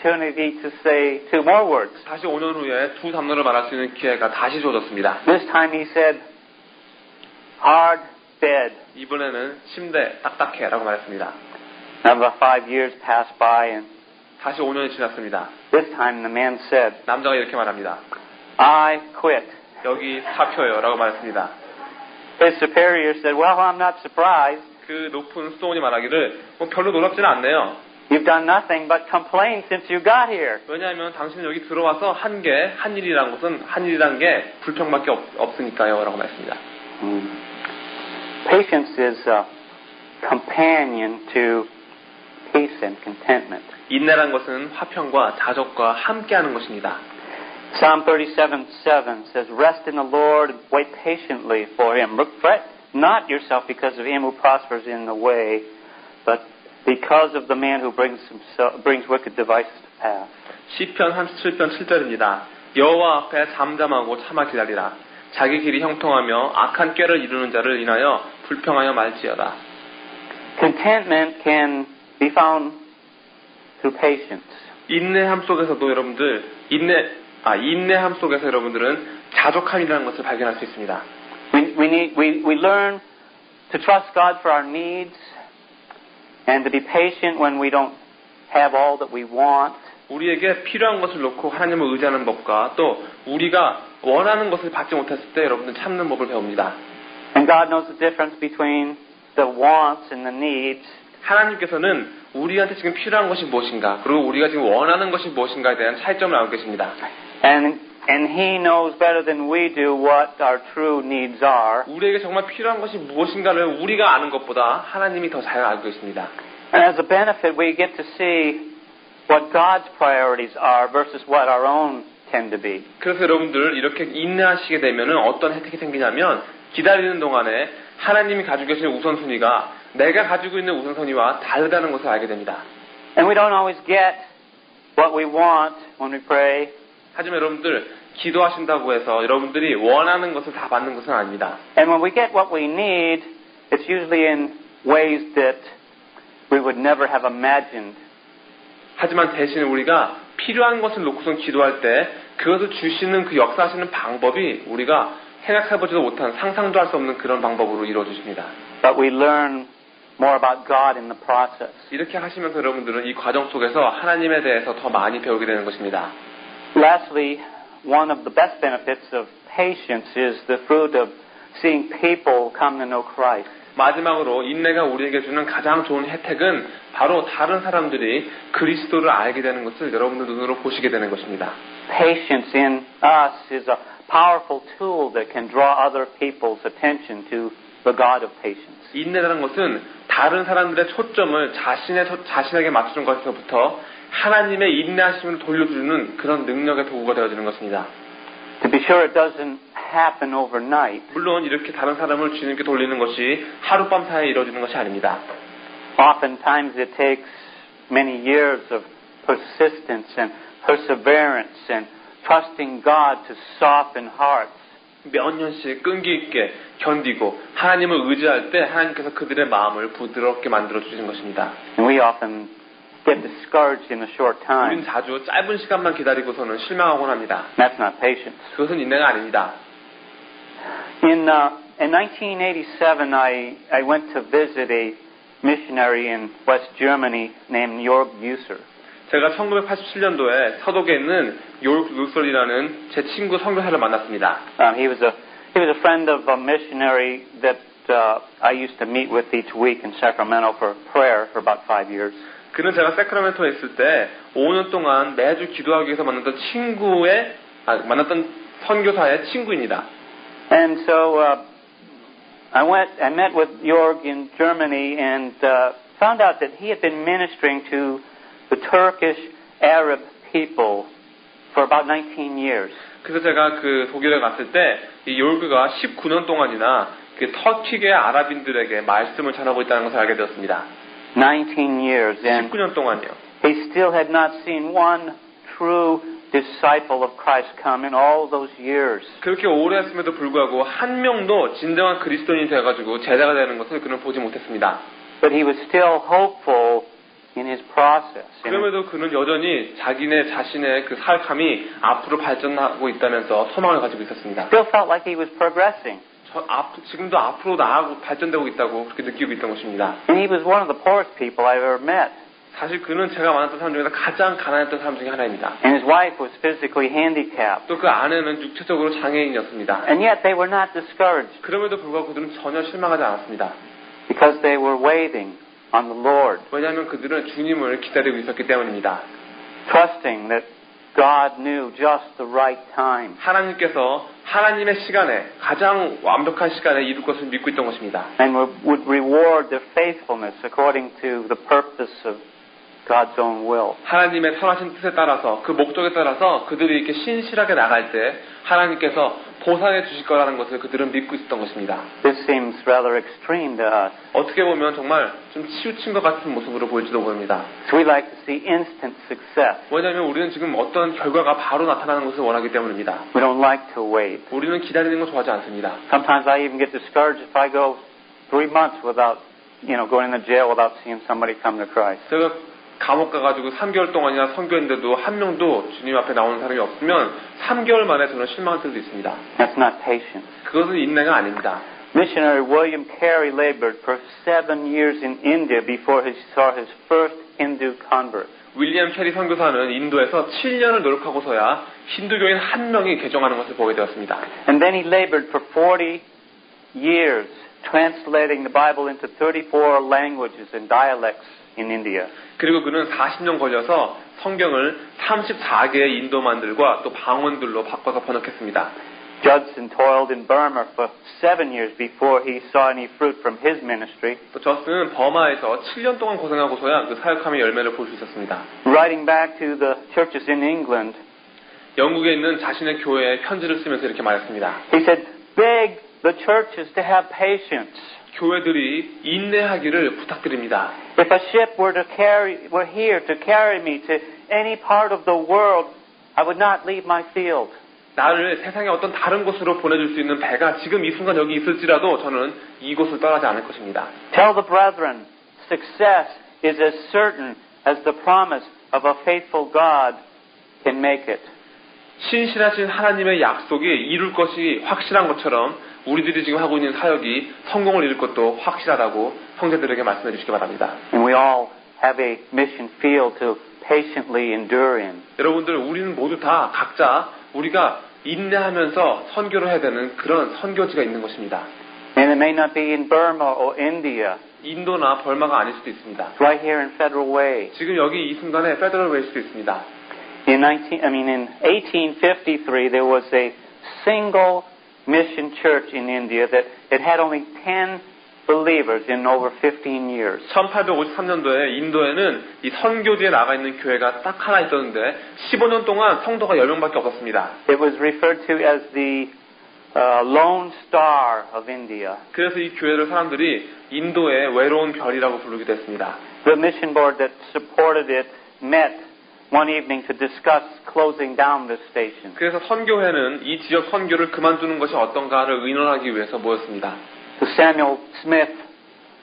opportunity to say 2 more words. 다시 5년 후에 두 단어를 말할 수 있는 기회가 다시 주어졌습니다. This time he said, hard bed. 이번에는 침대 딱딱해라고 말했습니다. Another 5 years passed by, and 다시 5년이 지났습니다. this time the man said, 남자가 이렇게 말합니다. I quit. 여기 사표요라고 말했습니다. His superior said, well, I'm not surprised. 그 높은 수도원이 말하기를 별로 놀랍지는 않네요. You've done nothing but complain since you got here. 왜냐하면 당신은 여기 들어와서 한 일이란 것은 한 일이란 게 불평밖에 없으니까요 라고 말했습니다. Patience is a companion to peace and contentment. 인내란 것은 화평과 자족과 함께하는 것입니다. Psalm 37:7 says, Rest in the Lord and wait patiently for him. Fret not yourself because of him who prospers in the way, but because of the man who brings wicked devices to pass. 시편 37편 7절입니다. 여호와 앞에 잠잠하고 참아 기다리라. 자기 길이 형통하며 악한 꾀를 이루는 자를 인하여 불평하여 말지어다. Contentment can be found through patience. 인내함 속에서도 여러분들 인내함 속에서 여러분들은 자족함이라는 것을 발견할 수 있습니다. We learn to trust God for our needs and to be patient when we don't have all that we want. 우리에게 필요한 것을 놓고 하나님을 의지하는 법과 또 우리가 원하는 것을 받지 못했을 때 여러분들 참는 법을 배웁니다. And God knows the difference between the wants and the needs. 하나님께서는 우리한테 지금 필요한 것이 무엇인가 그리고 우리가 지금 원하는 것이 무엇인가에 대한 차이점을 알고 계십니다. And He knows better than we do what our true needs are. 우리에게 정말 필요한 것이 무엇인가를 우리가 아는 것보다 하나님이 더 잘 알고 있습니다. And as a benefit, we get to see what God's priorities are versus what our own tend to be. 그래서 여러분들 이렇게 인내하시게 되면은 어떤 혜택이 생기냐면 기다리는 동안에 하나님이 가지고 계신 우선순위가 내가 가지고 있는 우선순위와 다르다는 것을 알게 됩니다. And we don't always get what we want when we pray. 하지만 여러분들 기도하신다고 해서 여러분들이 원하는 것을 다 받는 것은 아닙니다. And when we get what we need, it's usually in ways that we would never have imagined. 하지만 대신 우리가 필요한 것을 놓고선 기도할 때 그것을 주시는 그 역사하시는 방법이 우리가 생각해보지도 못한 상상도 할 수 없는 그런 방법으로 이루어지십니다. But we learn more about God in the process. 이렇게 하시면서 여러분들은 이 과정 속에서 하나님에 대해서 더 많이 배우게 되는 것입니다. Lastly, one of the best benefits of patience is the fruit of seeing people come to know Christ. 마지막으로 인내가 우리에게 주는 가장 좋은 혜택은 바로 다른 사람들이 그리스도를 알게 되는 것을 여러분들 눈으로 보시게 되는 것입니다. Patience in us is a powerful tool that can draw other people's attention to the God of patience. 인내라는 것은 다른 사람들의 초점을 자신에게 맞추는 것에서부터 하나님의 인내하심을 돌려주는 그런 능력의 도구가 되어지는 것입니다. To be sure it doesn't happen overnight. 물론 이렇게 다른 사람을 주님께 돌리는 것이 하룻밤 사이에 이루어지는 것이 아닙니다. Oftentimes it takes many years of persistence and perseverance and trusting God to soften hearts. 몇 년씩 끈기 있게 견디고 하나님을 의지할 때 하나님께서 그들의 마음을 부드럽게 만들어 주시는 것입니다. And we often get discouraged in a short 우리는 time. 자주 짧은 시간만 기다리고서는 실망하곤 합니다. That's not patience. 그것은 인내가 아닙니다. In 1987, I went to visit a missionary in West Germany named Jörg Buser. 제가 1987년도에 서독에 있는 요르크 루설이라는 제 친구 선교사를 만났습니다. He was a friend of a missionary that I used to meet with each week in Sacramento for prayer for about 5 years. 그는 제가 세크라멘토에 있을 때 5년 동안 매주 기도하기 위해서 만났던 만났던 선교사의 친구입니다. And so I met with Jörg in Germany and found out that he had been ministering to the Turkish Arab people for about 19 years. 그래서 제가 그 독일에 갔을 때 이 요르크가 19년 동안이나 그 터키계 아랍인들에게 말씀을 전하고 있다는 것을 알게 되었습니다. 19 years, and 19년 동안요. he still had not seen one true disciple of Christ come in all those years. 그렇게 오래 했음에도 불구하고 한 명도 진정한 그리스도인이 되어가지고 제자가 되는 것을 그는 보지 못했습니다. But he was still hopeful in his process. 그럼에도 그는 여전히 자신의 그 사역함이 앞으로 발전하고 있다면서 소망을 가지고 있었습니다. Still felt like he was progressing. 지금도 앞으로 나아가고 발전되고 있다고 그렇게 느끼고 있던 것입니다. And he was one of the poorest people I've ever met. 사실 그는 제가 만났던 사람 중에서 가장 가난했던 사람 중에 하나입니다. And his wife was physically handicapped. 또 그 아내는 육체적으로 장애인이었습니다. And yet they were not discouraged 그럼에도 불구하고 그들은 전혀 실망하지 않았습니다. because they were waiting on the Lord, 왜냐하면 그들은 주님을 기다리고 있었기 때문입니다. trusting that God knew just the right time. 하나님께서 하나님의 시간에 가장 완벽한 시간에 이룰 것을 믿고 있던 것입니다. And would reward their faithfulness according to the purpose of God's own will. 하나님의 선하신 뜻에 따라서 그 목적에 따라서 그들이 이렇게 신실하게 나갈 때 하나님께서 보상해 주실 거라는 것을 그들은 믿고 있었던 것입니다. This seems rather extreme to us. 어떻게 보면 정말 좀 치우친 것 같은 모습으로 보일지도 모릅니다. So we like to see instant success. 왜냐하면 우리는 지금 어떤 결과가 바로 나타나는 것을 원하기 때문입니다. We don't like to wait. 우리는 기다리는 거 좋아하지 않습니다. Sometimes I even get discouraged if I go 3 months without, going in the jail without seeing somebody come to Christ. 제가 감옥 가가지고 3개월 동안이나 선교했는데도 한 명도 주님 앞에 나오는 사람이 없으면 3개월 만에 저는 실망할 때도 있습니다. That's not patience. 그것은 인내가 아닙니다. Missionary William Carey labored for 7 years in India before he saw his first Hindu convert. 윌리엄 캐리 선교사는 인도에서 7년을 노력하고서야 힌두교인 한 명이 개종하는 것을 보게 되었습니다. And then he labored for 40 years translating the Bible into 34 languages and dialects in India. 그리고 그는 40년 걸려서 성경을 34개의 인도만들과 또 방언들로 바꿔서 번역했습니다. Judson toiled in Burma for 7 years before he saw any fruit from his ministry. 또 저스는 버마에서 7년 동안 고생하고서야 그 사역함의 열매를 볼 수 있었습니다. Writing back to the churches in England, 영국에 있는 자신의 교회에 편지를 쓰면서 이렇게 말했습니다. he said, beg the churches to have patience. 교회들이 인내하기를 부탁드립니다. If a ship were here to carry me to any part of the world, I would not leave my field. 나를 세상의 어떤 다른 곳으로 보내줄 수 있는 배가 지금 이 순간 여기 있을지라도 저는 이곳을 떠나지 않을 것입니다. Tell the brethren, success is as certain as the promise of a faithful God can make it. 신실하신 하나님의 약속이 이룰 것이 확실한 것처럼 우리들이 지금 하고 있는 사역이 성공을 이룰 것도 확실하다고 형제들에게 말씀해 주시기 바랍니다. And we all have a mission field to patiently endure in. 여러분들 우리는 모두 다 각자 우리가 인내하면서 선교를 해야 되는 그런 선교지가 있는 것입니다. And it may not be in Burma or India. 인도나 벌마가 아닐 수도 있습니다. Right here in Federal Way. 지금 여기 이 순간에 페더럴 웨이일 수도 있습니다. In 1853, there was a single mission church in India that it had only 10 believers in over 15 years. 1853년도에 인도에는 이 선교지에 나가 있는 교회가 딱 하나 있었는데 15년 동안 성도가 10명밖에 없었습니다. It was referred to as the Lone Star of India. 그래서 이 교회를 사람들이 인도의 외로운 별이라고 부르기도 했습니다. The mission board that supported it met one evening to discuss closing down this station. 그래서 선교회는 이 지역 선교를 그만두는 것이 어떤가를 의논하기 위해서 모였습니다. So Samuel Smith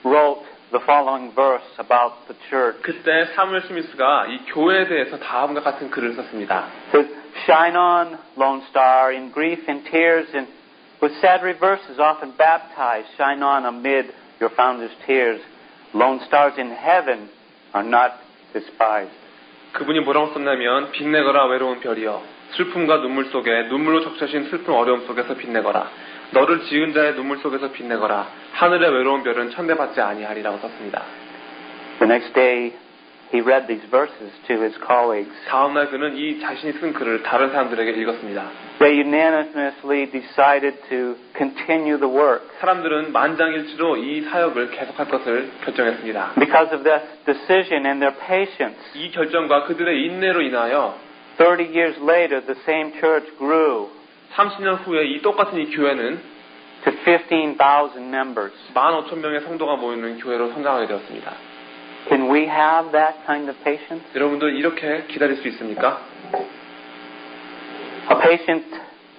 wrote the following verse about the church. 그때 사무엘 스미스가 이 교회에 대해서 다음과 같은 글을 썼습니다. It says, "Shine on, Lone Star, in grief and tears, and with sad reverses often baptized. Shine on amid your founder's tears. Lone stars in heaven are not despised." 그분이 뭐라고 썼냐면 빛내거라 외로운 별이여 슬픔과 눈물 속에 눈물로 적셔진 슬픈 어려움 속에서 빛내거라 너를 지은 자의 눈물 속에서 빛내거라 하늘의 외로운 별은 천대받지 아니하리라고 썼습니다. The next day he read these verses to his colleagues. 다음날 그는 이 자신이 쓴 글을 다른 사람들에게 읽었습니다. They unanimously decided to continue the work. 사람들은 만장일치로 이 사역을 계속할 것을 결정했습니다. Because of this decision and their patience, 이 결정과 그들의 인내로 인하여 30 years later the same church grew 30년 후에 이 똑같은 이 교회는 to 15,000 members. 15,000명의 성도가 모이는 교회로 성장하게 되었습니다. Can we have that kind of patience? 여러분들 이렇게 기다릴 수 있습니까? A patient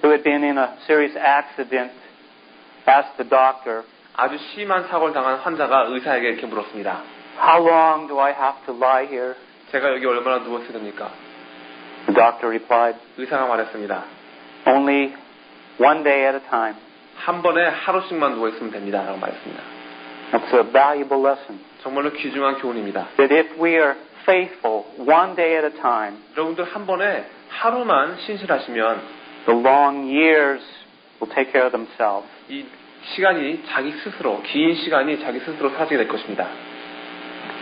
who had been in a serious accident asked the doctor, 아주 심한 사고를 당한 환자가 의사에게 이렇게 물었습니다. How long do I have to lie here? 제가 여기 얼마나 누워 있어야 됩니까? The doctor replied, 의사가 말했습니다. only one day at a time. 한 번에 하루씩만 누워 있으면 됩니다. 라고 말했습니다. That's a valuable lesson. 정말로 귀중한 교훈입니다. That if we are faithful one day at a time, 여러분들 한 번에 하루만 신실하시면 the long years will take care of themselves. 이 시간이 자기 스스로, 긴 시간이 자기 스스로 사라지게 될 것입니다.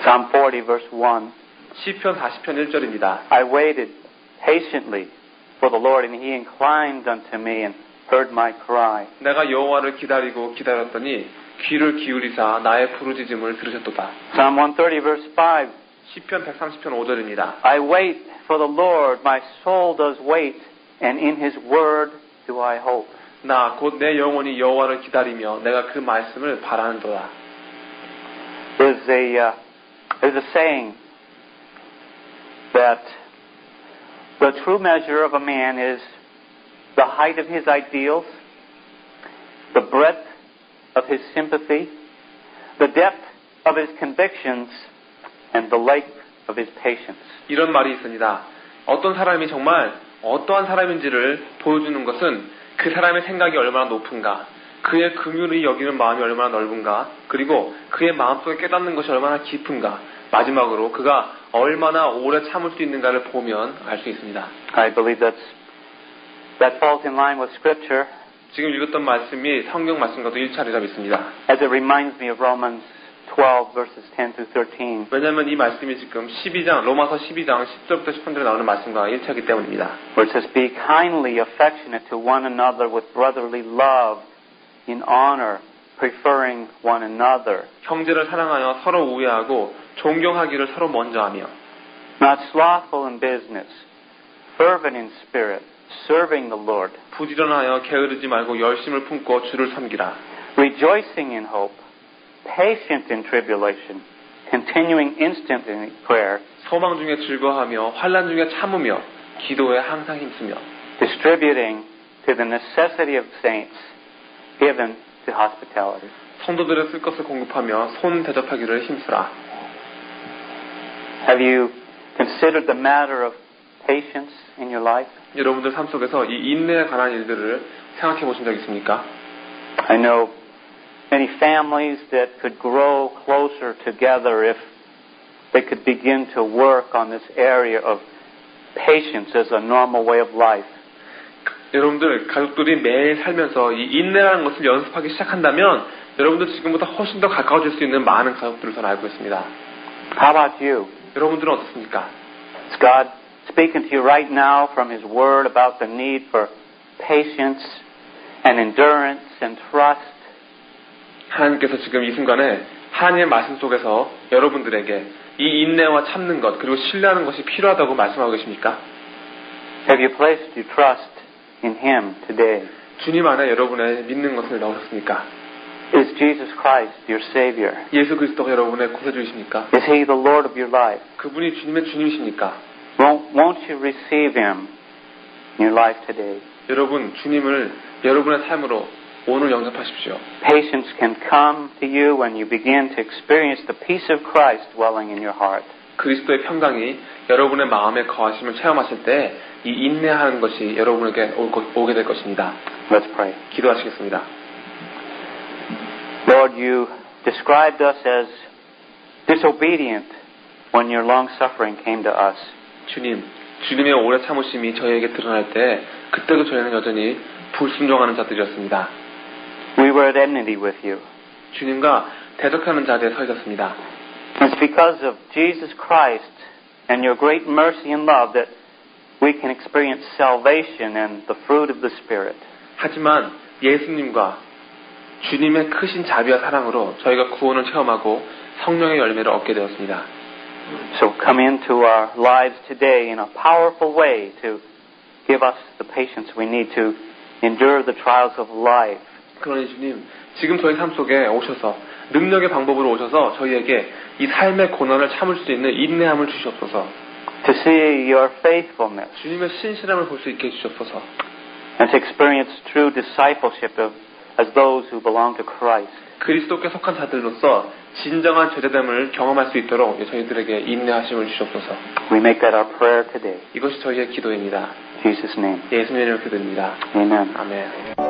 Psalm 40 verse 1. 시편 40편 1절입니다. I waited patiently for the Lord and he inclined unto me and heard my cry. 내가 여호와를 기다리고 기다렸더니 귀를 기울이사 나의 부르짖음을 들으셨도다. Psalm 130 verse 5. 시편 130편 5절입니다. I wait for the Lord, my soul does wait, and in his word do I hope. 나 곧 내 영혼이 여호와를 기다리며 내가 그 말씀을 바라는도다. There's a saying that the true measure of a man is the height of his ideals, the breadth of his sympathy, the depth of his convictions, and the length of his patience. 이런 말이 있습니다. 어떤 사람이 정말 어떠한 사람인지를 보여주는 것은 그 사람의 생각이 얼마나 높은가, 그의 긍휼히 여기는 마음이 얼마나 넓은가, 그리고 그의 마음속에 깨닫는 것이 얼마나 깊은가, 마지막으로 그가 얼마나 오래 참을 수 있는가를 보면 알 수 있습니다. I believe that falls in line with Scripture 지금 읽었던 말씀이 성경 말씀과도 일치하리라 믿습니다. as it reminds me of Romans 12 verses 10 through 13. 왜냐하면 이 말씀이 지금 로마서 12장 10절부터 10절에 나오는 말씀과 일치하기 때문입니다. Where it says, be kindly affectionate to one another with brotherly love in honor, preferring one another. 형제를 사랑하여 서로 우애하고 존경하기를 서로 먼저 하며 Not slothful in business, fervent in spirit, serving the Lord, 부지런하여 게으르지 말고 열심을 품고 주를 섬기라. rejoicing in hope, patient in tribulation, continuing instant in prayer, 소망 중에 즐거워하며 환난 중에 참으며 기도에 항상 힘쓰며 distributing to the necessity of saints, given to hospitality. 성도들의 쓸 것을 공급하며 손 대접하기를 힘쓰라. Have you considered the matter of patience in your life? 여러분들 삶 속에서 이 인내에 관한 일들을 생각해 보신 적 있습니까? I know many families that could grow closer together if they could begin to work on this area of patience as a normal way of life. 여러분들 가족들이 매일 살면서 이 인내라는 것을 연습하기 시작한다면 여러분들 지금보다 훨씬 더 가까워질 수 있는 많은 가족들을 저는 알고 있습니다. How about you? 여러분들은 어떻습니까? Is God speaking to you right now from His Word about the need for patience and endurance and trust? 하나님께서 지금 이 순간에 하나님의 말씀 속에서 여러분들에게 이 인내와 참는 것 그리고 신뢰하는 것이 필요하다고 말씀하고 계십니까? Have you placed your trust in Him today? 주님 안에 여러분의 믿는 것을 넣으셨습니까? Is Jesus Christ your Savior? 예수 그리스도가 여러분의 구세주이십니까? Is He the Lord of your life? 그분이 주님의 주님이십니까? Won't you receive Him in your life today? 여러분, 주님을 여러분의 삶으로 오늘 영접하십시오. Patience can come to you when you begin to experience the peace of Christ dwelling in your heart. 그리스도의 평강이 여러분의 마음에 거하심을 체험하실 때 이 인내하는 것이 여러분에게 오게 될 것입니다. Let's pray. 기도하시겠습니다. Lord, you described us as disobedient when your long suffering came to us. 주님, 주님의 오래 참으심이 저희에게 드러날 때 그때도 저희는 여전히 불순종하는 자들이었습니다. We were at enmity with you. 주님과 대적하는 자리에 서 있었습니다. It's because of Jesus Christ and your great mercy and love that we can experience salvation and the fruit of the Spirit. 하지만 예수님과 주님의 크신 자비와 사랑으로 저희가 구원을 체험하고 성령의 열매를 얻게 되었습니다. So come into our lives today in a powerful way to give us the patience we need to endure the trials of life. 그러니 주님, 지금 저희 삶 속에 오셔서 능력의 방법으로 오셔서 저희에게 이 삶의 고난을 참을 수 있는 인내함을 주시옵소서. To see your faithfulness 주님의 신실함을 볼 수 있게 해주시옵소서. and to experience true discipleship of as those who belong to Christ. 그리스도께 속한 자들로서 진정한 제자됨을 경험할 수 있도록 저희들에게 인내하심을 주옵소서. We make that our prayer today. 이것이 저희의 기도입니다. In Jesus' name. 예수님의 이름으로 기도드립니다. Amen. 아멘.